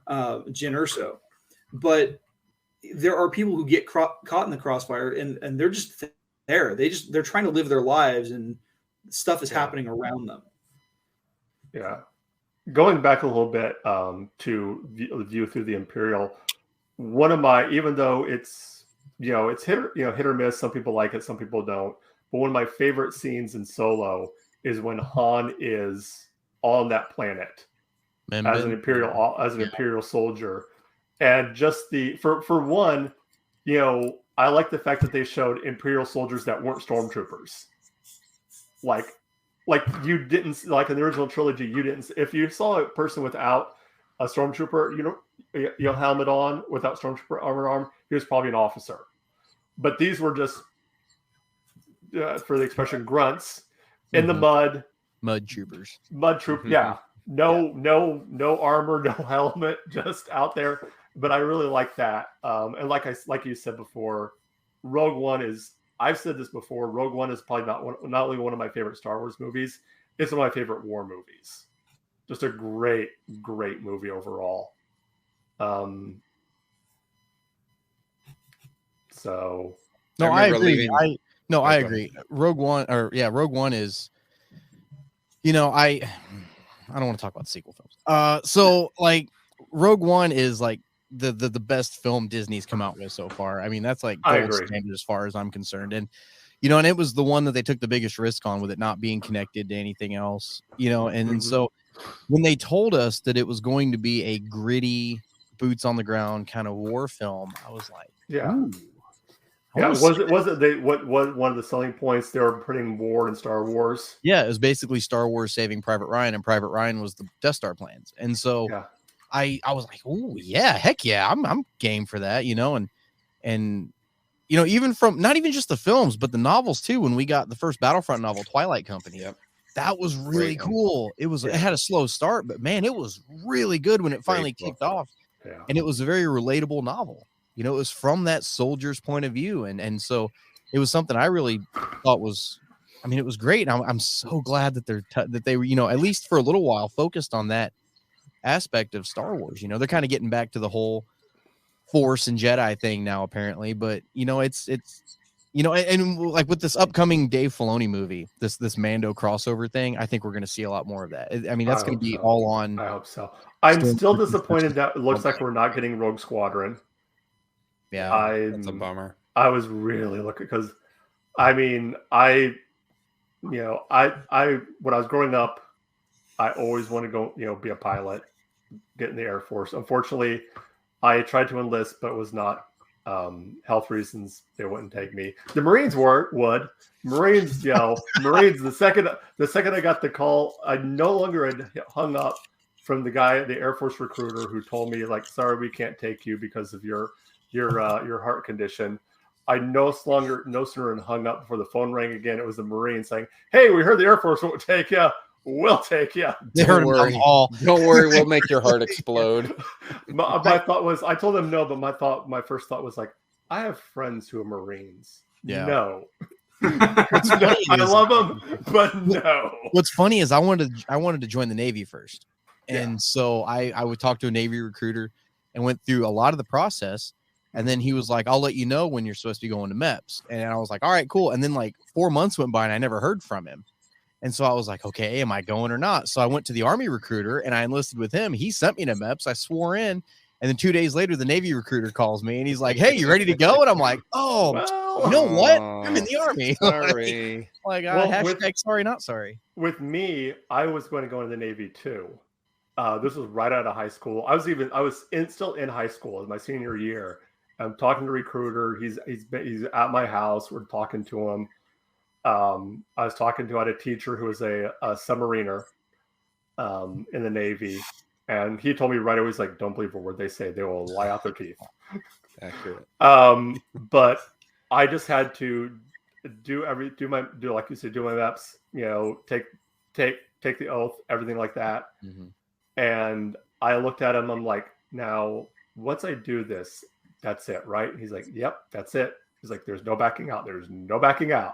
Jyn Erso. But there are people who get caught in the crossfire, and they're just there. They're trying to live their lives, and stuff is happening around them. Yeah. Going back a little bit to view through the Imperial, one of my, even though it's it's hit or miss, some people like it, some people don't, but one of my favorite scenes in Solo is when Han is on that planet as an Imperial soldier, and just for one, I like the fact that they showed Imperial soldiers that weren't stormtroopers, like you didn't, like in the original trilogy, you didn't. If you saw a person without a stormtrooper, helmet on, without stormtrooper armor, he was probably an officer. But these were just, for the expression, grunts in the mud troopers. Yeah, no armor, no helmet, just out there. but I really like that. And like you said before, Rogue One is. I've said this before. Rogue One is probably not only one of my favorite Star Wars movies. It's one of my favorite war movies. Just a great, great movie overall. So. No, I agree. leaving- I agree. Rogue One is. I don't want to talk about sequel films. So like Rogue One is like the best film Disney's come out with so far. I mean, that's like gold standard as far as I'm concerned. And and it was the one that they took the biggest risk on with it not being connected to anything else. And so when they told us that it was going to be a gritty, boots on the ground kind of war film, I was like, yeah. Ooh. Yeah, was it what one of the selling points they were putting war in Star Wars? Yeah, it was basically Star Wars saving Private Ryan, and Private Ryan was the Death Star plans. And so I was like, oh yeah, heck yeah, I'm game for that, and even from not even just the films, but the novels too. When we got the first Battlefront novel, Twilight Company, that was really cool. It had a slow start, but man, it was really good when it finally kicked off. Yeah. And it was a very relatable novel. It was from that soldier's point of view. And so it was something I really thought was, it was great. And I'm so glad that they were, at least for a little while focused on that aspect of Star Wars. They're kind of getting back to the whole Force and Jedi thing now, apparently. But, it's and like with this upcoming Dave Filoni movie, this Mando crossover thing, I think we're going to see a lot more of that. That's going to be all on. I hope so. I'm still disappointed that it looks like we're not getting Rogue Squadron. Yeah, that's a bummer. I was really looking because, when I was growing up, I always wanted to go, be a pilot, get in the Air Force. Unfortunately, I tried to enlist, but it was not health reasons. They wouldn't take me. The Marines would. Marines, Marines. The second I got the call, I no longer had hung up from the Air Force recruiter who told me like, sorry, we can't take you because of your heart condition. I no sooner hung up before the phone rang again. It was the Marine saying, "Hey, we heard the Air Force won't take you. We'll take you." Don't worry. Don't worry. We'll make your heart explode. my thought was, I told them no, but my first thought was like, I have friends who are Marines. Yeah. No. I love them, but no. What's funny is I wanted to join the Navy first, and so I would talk to a Navy recruiter and went through a lot of the process. And then he was like, I'll let you know when you're supposed to be going to MEPS. And I was like, all right, cool. And then like 4 months went by and I never heard from him. And so I was like, okay, am I going or not? So I went to the Army recruiter and I enlisted with him. He sent me to MEPS. I swore in. And then 2 days later, the Navy recruiter calls me and he's like, hey, you ready to go? And I'm like, oh, well, you know what? I'm in the Army. Sorry. Hashtag sorry, not sorry. With me, I was going to go into the Navy too. This was right out of high school. I was still in high school as my senior year. I'm talking to a recruiter. He's at my house. We're talking to him. I was talking to a teacher who was a submariner in the Navy, and he told me right away, he's like, "Don't believe a word they say. They will lie out their teeth." Accurate. But I just had to do like you said, do my reps. Take the oath, everything like that. Mm-hmm. And I looked at him. I'm like, now once I do this, that's it, right? He's like, yep, that's it. He's like, there's no backing out. There's no backing out.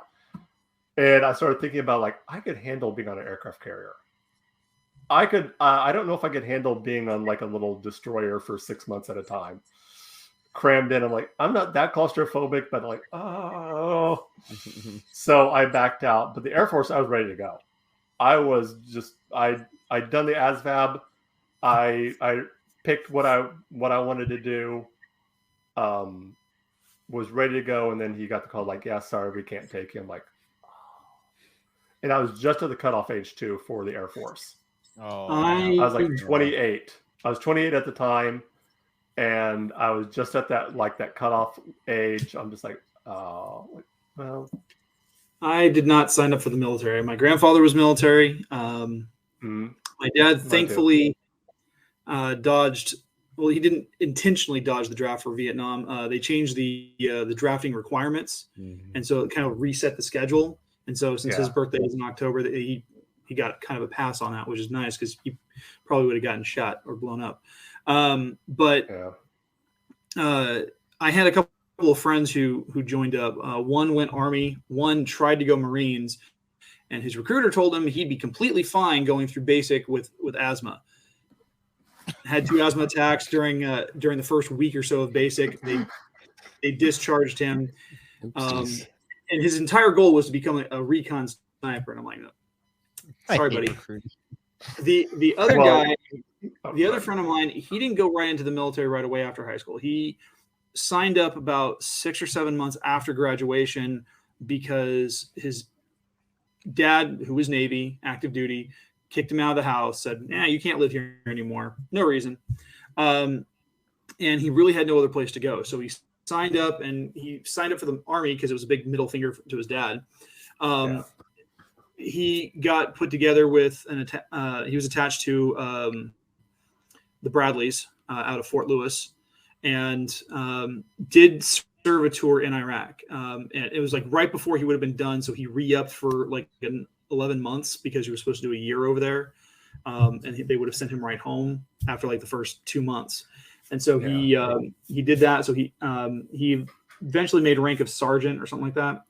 And I started thinking about like, I could handle being on an aircraft carrier. I could, I don't know if I could handle being on like a little destroyer for 6 months at a time. Crammed in. I'm like, I'm not that claustrophobic, but like, oh. So I backed out. But the Air Force, I was ready to go. I was just, I'd done the ASVAB. I picked what I wanted to do. Was ready to go, and then he got the call like, yeah, sorry, we can't take him. Like, oh. And I was just at the cutoff age too for the Air Force. Oh, I was like 28. I was 28 at the time, and I was just at that cutoff age. I'm just like, oh, well. I did not sign up for the military. My grandfather was military. My dad thankfully dodged. Well, he didn't intentionally dodge the draft for Vietnam. They changed the drafting requirements, and so it kind of reset the schedule. And so since his birthday is in October, he got kind of a pass on that, which is nice because he probably would have gotten shot or blown up. But I had a couple of friends who joined up. One went Army, one tried to go Marines, and his recruiter told him he'd be completely fine going through basic with asthma. Had 2 asthma attacks during the first week or so of basic. They discharged him, and his entire goal was to become a recon sniper. And I'm like, no. Sorry, buddy. The other guy, the other friend of mine, he didn't go right into the military right away after high school. He signed up about 6 or 7 months after graduation because his dad, who was Navy, active duty, kicked him out of the house, said, "Nah, you can't live here anymore." No reason. And he really had no other place to go. So he signed up, and he signed up for the Army because it was a big middle finger to his dad. He got put together with he was attached to the Bradleys out of Fort Lewis, and did serve a tour in Iraq. And it was like right before he would have been done. So he re-upped for like 11 months because he was supposed to do a year over there. And they would have sent him right home after like the first 2 months. And so he did that. So he eventually made rank of sergeant or something like that.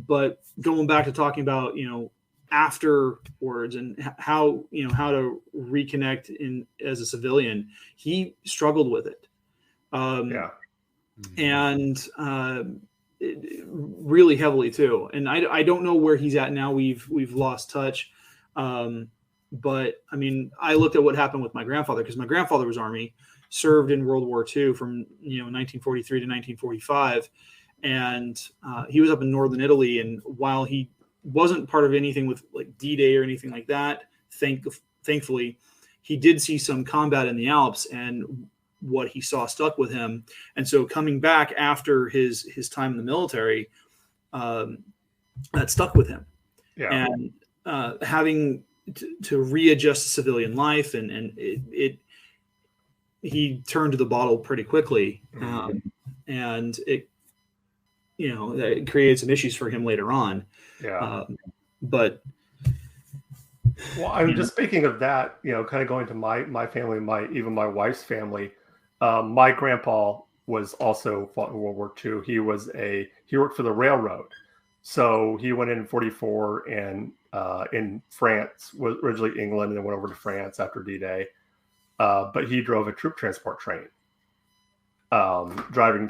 But going back to talking about, afterwards and how to reconnect as a civilian, he struggled with it. And really heavily too. And I don't know where he's at now. We've lost touch. But I mean, I looked at what happened with my grandfather, because my grandfather was Army, served in World War II from 1943 to 1945, and he was up in northern Italy. And while he wasn't part of anything with like D-Day or anything like that, thankfully, he did see some combat in the Alps, and what he saw stuck with him. And so coming back after his time in the military, that stuck with him. And having to readjust to civilian life, and he turned to the bottle pretty quickly, and it created some issues for him later on. But well, I'm just speaking of that, kind of going to my family, even my wife's family. My grandpa was also fought in World War II. He worked for the railroad. So he went in 1944 and in France, was originally England, and then went over to France after D-Day. But he drove a troop transport train, driving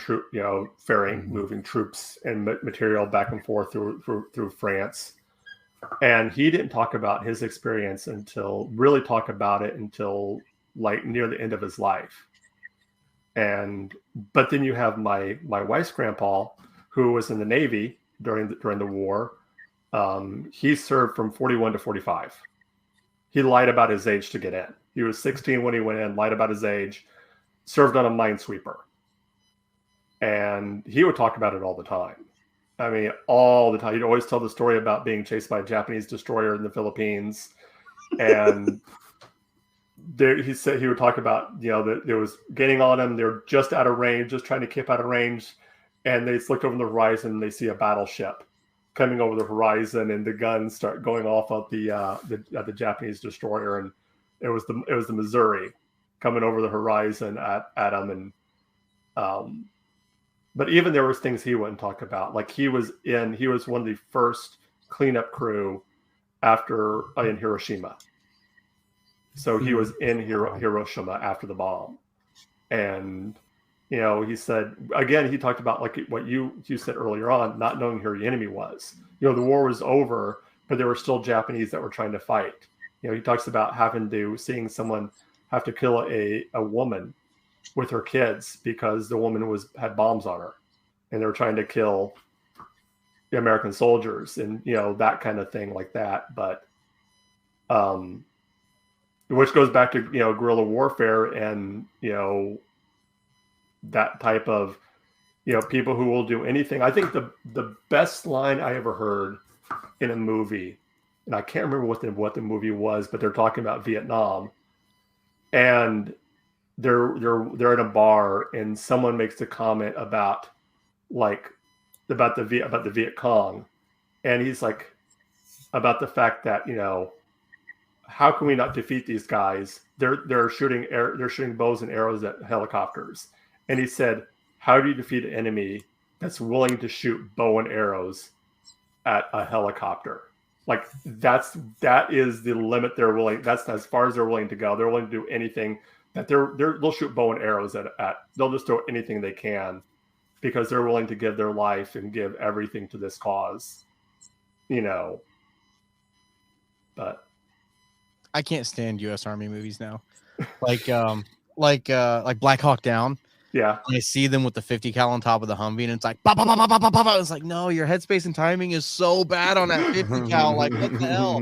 ferrying, moving troops and material back and forth through France. And he didn't talk about his experience until like near the end of his life. But then you have my wife's grandpa, who was in the Navy during the war. He served from 41 to 45. He lied about his age to get in. He was 16 when he went in, lied about his age, served on a minesweeper. And he would talk about it all the time. I mean, all the time. He'd always tell the story about being chased by a Japanese destroyer in the Philippines. And he said he would talk about, that it was getting on him. They're just out of range, just trying to keep out of range. And they just looked over the horizon and they see a battleship coming over the horizon, and the guns start going off at the Japanese destroyer. And it was the Missouri coming over the horizon at them. And but even there was things he wouldn't talk about. Like he was one of the first cleanup crew in Hiroshima. So he was in Hiroshima after the bomb. And, he said, again, he talked about like what you said earlier on, not knowing who your enemy was. The war was over, but there were still Japanese that were trying to fight. He talks about seeing someone have to kill a woman with her kids because the woman had bombs on her, and they were trying to kill the American soldiers, and that kind of thing like that. But which goes back to guerrilla warfare and that type of people who will do anything. I think the best line I ever heard in a movie, and I can't remember what the movie was, but they're talking about Vietnam, and they're in a bar, and someone makes a comment about the Viet Cong, and he's like, about the fact that how can we not defeat these guys? They're shooting bows and arrows at helicopters, and he said, "How do you defeat an enemy that's willing to shoot bow and arrows at a helicopter?" Like that is the limit they're willing. That's as far as they're willing to go. They're willing to do anything that they'll shoot bow and arrows at. They'll just throw anything they can because they're willing to give their life and give everything to this cause. But I can't stand U.S. Army movies now, like Black Hawk Down. yeah, I see them with the 50 cal on top of the Humvee, and it's like, bah, bah, bah, bah, bah, bah, bah. It's like, no, your headspace and timing is so bad on that 50 cal. Like, what the hell?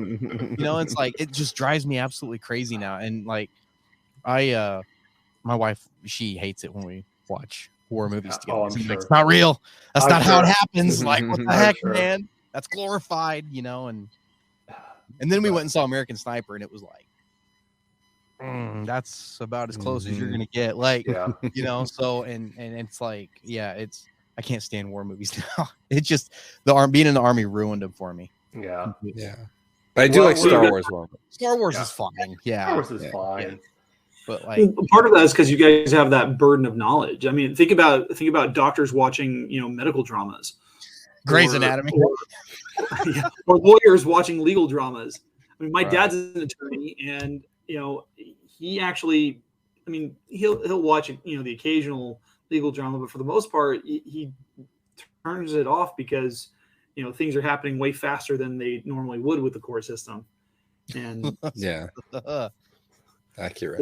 It's like, it just drives me absolutely crazy now. And like, my wife, she hates it when we watch war movies together. I'm sure. It's not real. That's not how it sure. happens. Like, what the heck, sure. man? That's glorified, and then we went and saw American Sniper, and it was like, that's about as close as you're gonna get. Like, yeah. So and it's like, I can't stand war movies now. It's just being in the Army ruined them for me. Yeah. But I do like Star Wars one. Star Wars is fine. Yeah. Star Wars is fine. Yeah. But like, part of that is because you guys have that burden of knowledge. I mean, think about doctors watching, medical dramas, Grey's Anatomy, or lawyers watching legal dramas. I mean, my dad's an attorney, and he actually, I mean, he'll watch the occasional legal drama, but for the most part, he turns it off because things are happening way faster than they normally would with the court system, and accurate.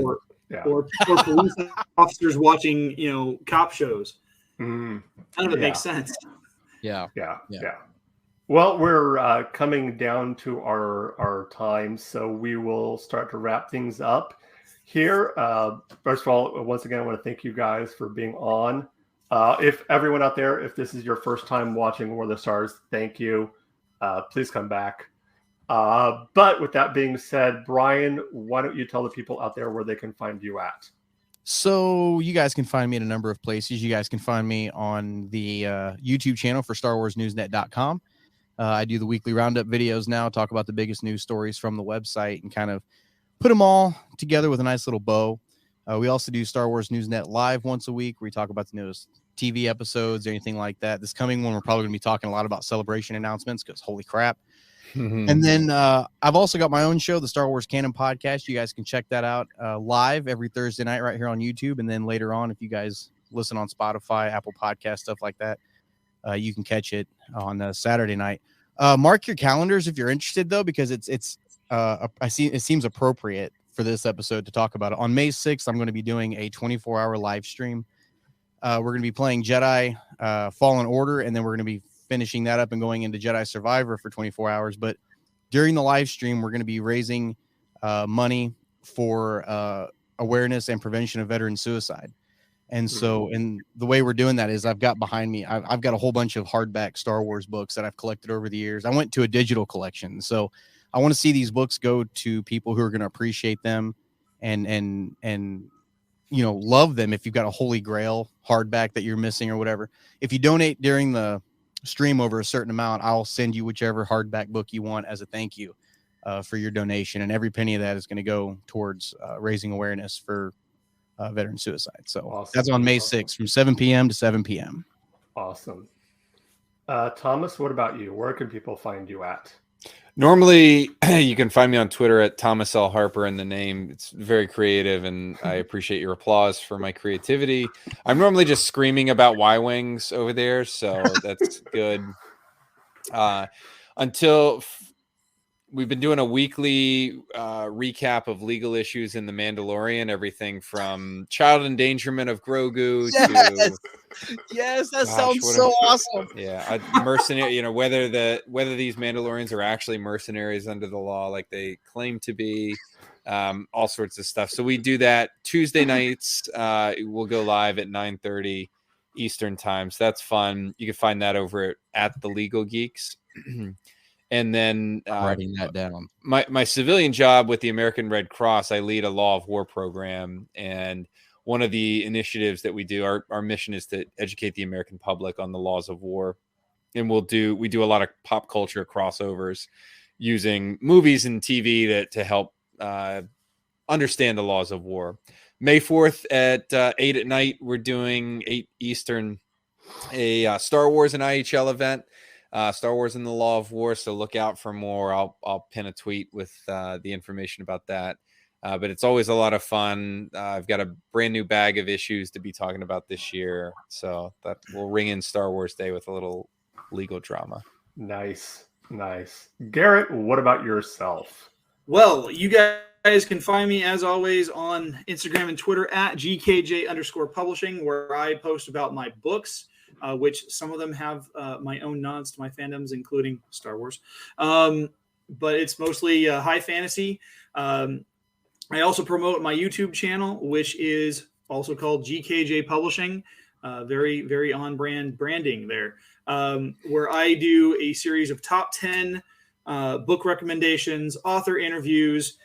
Or police officers watching cop shows. None of it makes sense. Yeah. Well, we're coming down to our time, so we will start to wrap things up here. First of all, once again, I want to thank you guys for being on. If everyone out there, if this is your first time watching War of the Stars, thank you. Please come back. But with that being said, Brian, why don't you tell the people out there where they can find you at? So you guys can find me in a number of places. You guys can find me on the YouTube channel for StarWarsNewsNet.com. I do the weekly roundup videos now, talk about the biggest news stories from the website and kind of put them all together with a nice little bow. We also do Star Wars Newsnet Live once a week, where we talk about the newest TV episodes or anything like that. This coming one, we're probably going to be talking a lot about celebration announcements because holy crap. And then I've also got my own show, the Star Wars Canon podcast. You guys can check that out live every Thursday night right here on YouTube. And then later on, if you guys listen on Spotify, Apple Podcast, stuff like that, you can catch it on Saturday night. Mark your calendars if you're interested, though, because I see it seems appropriate for this episode to talk about it. On May 6th, I'm going to be doing a 24-hour live stream. We're going to be playing Jedi Fallen Order, and then we're going to be finishing that up and going into Jedi Survivor for 24 hours. But during the live stream, we're going to be raising money for awareness and prevention of veteran suicide. And so, and the way we're doing that is I've got behind me, I've got a whole bunch of hardback Star Wars books that I've collected over the years. I went to a digital collection. So I want to see these books go to people who are going to appreciate them and love them. If you've got a Holy Grail hardback that you're missing or whatever, if you donate during the stream over a certain amount, I'll send you whichever hardback book you want as a thank you for your donation. And every penny of that is going to go towards raising awareness for veteran suicide. So awesome. That's on May 6th from 7 p.m. to 7 p.m. Awesome. Thomas, what about you? Where can people find you at? Normally, you can find me on Twitter at Thomas L. Harper in the name. It's very creative, and I appreciate your applause for my creativity. I'm normally just screaming about Y-Wings over there, so that's good. We've been doing a weekly recap of legal issues in The Mandalorian, everything from child endangerment of Grogu to... Yes, that sounds so awesome. Yeah, mercenary. Whether these Mandalorians are actually mercenaries under the law, like they claim to be, all sorts of stuff. So we do that Tuesday nights. We'll go live at 9:30 Eastern time. So that's fun. You can find that over at the Legal Geeks. And then writing that down. My civilian job with the American Red Cross, I lead a law of war program, and one of the initiatives that we do, our mission is to educate the American public on the laws of war. And we do a lot of pop culture crossovers using movies and TV to help understand the laws of war. May 4th at 8 at night, we're doing 8 Eastern, a Star Wars and IHL event, Star Wars and the Law of War. So look out for more. I'll pin a tweet with the information about that. But it's always a lot of fun. I've got a brand new bag of issues to be talking about this year. So that will ring in Star Wars Day with a little legal drama. Nice. Garrett, what about yourself? Well, you guys can find me, as always, on Instagram and Twitter at GKJ_publishing, where I post about my books, which some of them have my own nods to my fandoms, including Star Wars. But it's mostly high fantasy. I also promote my YouTube channel, which is also called GKJ Publishing. Very, very on-brand branding there, where I do a series of top 10 book recommendations, author interviews,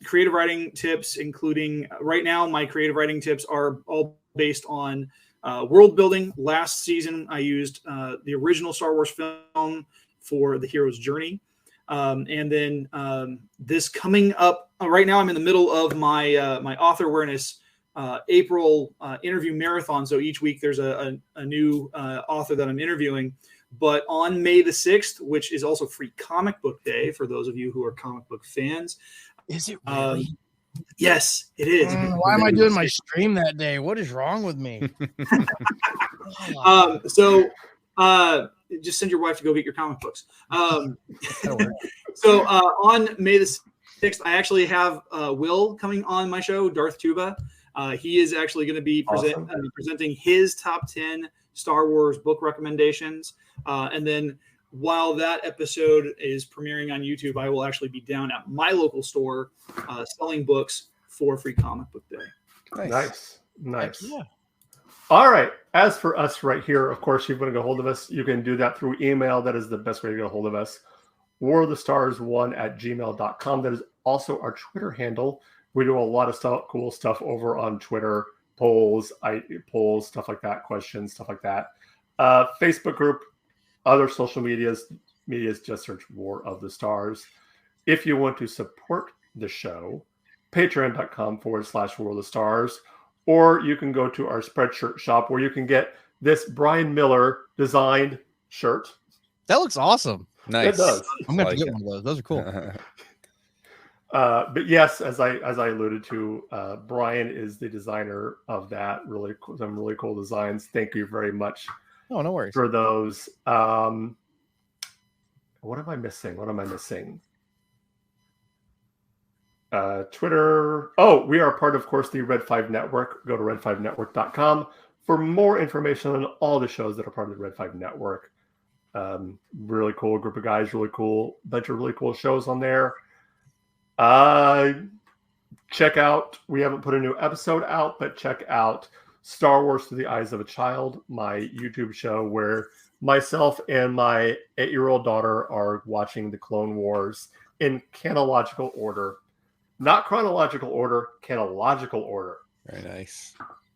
creative writing tips, including right now my creative writing tips are all based on world building. Last season, I used the original Star Wars film for the hero's journey. And then this coming up right now, I'm in the middle of my my author awareness April interview marathon. So each week there's a new author that I'm interviewing. But on May the 6th, which is also Free Comic Book Day for those of you who are comic book fans. Is it really? Yes, it is. Why am I doing my stream that day? What is wrong with me? Just send your wife to go get your comic books. So on May the 6th, I actually have Will coming on my show, Darth Tuba. He is actually going to be presenting his top 10 Star Wars book recommendations. And then while that episode is premiering on YouTube, I will actually be down at my local store selling books for Free Comic Book Day. Nice. Yeah. All right. As for us right here, of course, you want to get a hold of us, you can do that through email. That is the best way to get a hold of us. warofthestars1@gmail.com. That is also our Twitter handle. We do a lot of cool stuff over on Twitter, polls, stuff like that, questions, stuff like that. Facebook group, other social medias just search War of the Stars. If you want to support the show, patreon.com/War of the Stars, or you can go to our Spreadshirt shop where you can get this Brian Miller designed shirt. That looks awesome. Nice. It does. I'm going to get one of those. Those are cool. But yes, as I alluded to, Brian is the designer of that. Some really cool designs. Thank you very much. Oh, no worries. For those. What am I missing? Twitter. Oh, we are part, of course, the Red 5 Network. Go to red5network.com for more information on all the shows that are part of the Red 5 Network. Really cool group of guys, bunch of really cool shows on there. Check out, we haven't put a new episode out, but check out Star Wars Through the Eyes of a Child, my YouTube show where myself and my 8-year-old daughter are watching the Clone Wars in chronological order. Not chronological order, chronological order. Very nice.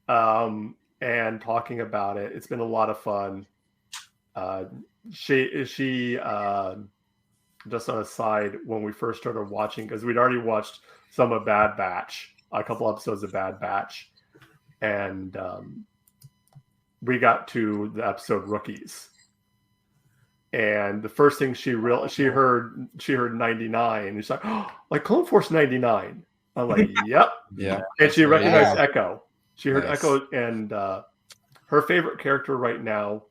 And talking about it. It's been a lot of fun. She just on a side, when we first started watching, because we'd already watched some of Bad Batch, a couple episodes of Bad Batch, and we got to the episode Rookies, and the first thing she heard 99, and she's like, oh, like Clone Force 99. I'm like, yep, yeah, and she recognized Yeah. Echo. She heard Nice. Echo, and her favorite character right now.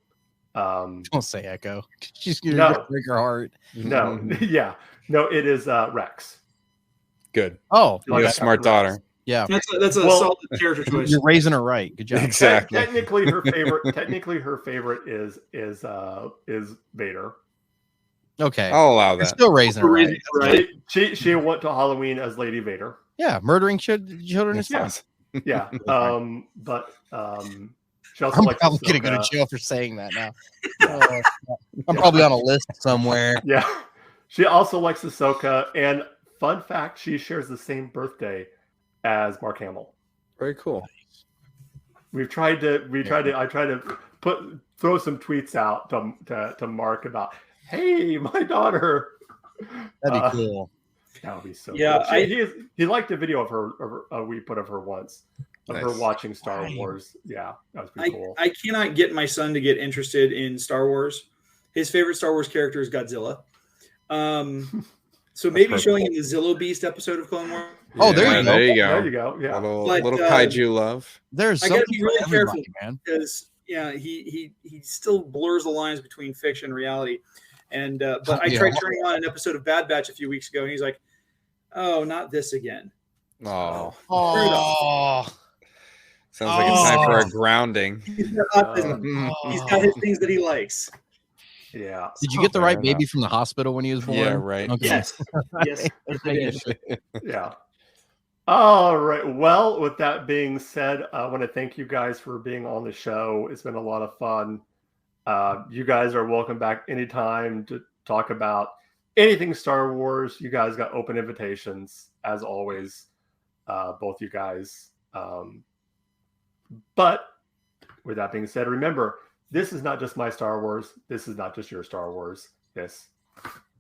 Don't say Echo. She's going to break her heart. No, yeah, no, it is Rex. Good. Oh, You have a smart daughter. yeah. That's a solid character choice. You're raising her right. Good job. Exactly. Technically, her favorite is Vader. Okay. I'll allow You're that. still raising her right. Right. She went to Halloween as Lady Vader. Yeah, murdering children is fun. Yeah. But she also I'm likes probably going to go to Ahsoka. jail for saying that now. I'm probably on a list somewhere. Yeah. She also likes Ahsoka, and fun fact, she shares the same birthday as Mark Hamill. Very cool. I tried to throw some tweets out to Mark about, hey, my daughter. That'd be cool. That would be so Yeah, cool. He liked a video of her we put of her once of her Nice. watching Star Wars. Yeah, that was pretty cool. I cannot get my son to get interested in Star Wars. His favorite Star Wars character is Godzilla. So maybe perfect. showing him the Zillo Beast episode of Clone Wars. Oh, there you go. There you go. There you go. Yeah. But, Little kaiju love. There's I gotta something be for really everybody, careful man. because he still blurs the lines between fiction and reality. And but I tried turning on an episode of Bad Batch a few weeks ago, and he's like, "Oh, not this again." Oh, Oh, sounds like it's time for a grounding. He's got his things that he likes. Yeah. did you get the right Fair baby from the hospital when he was born? Yeah, right. Okay. Yes, yes, I did. Yeah. All right. Well, with that being said, I want to thank you guys for being on the show. It's been a lot of fun. You guys are welcome back anytime to talk about anything Star Wars. You guys got open invitations, as always, both you guys. But with that being said, remember, this is not just my Star Wars. This is not just your Star Wars. This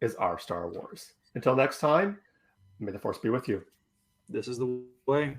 is our Star Wars. Until next time, may the Force be with you. This is the way.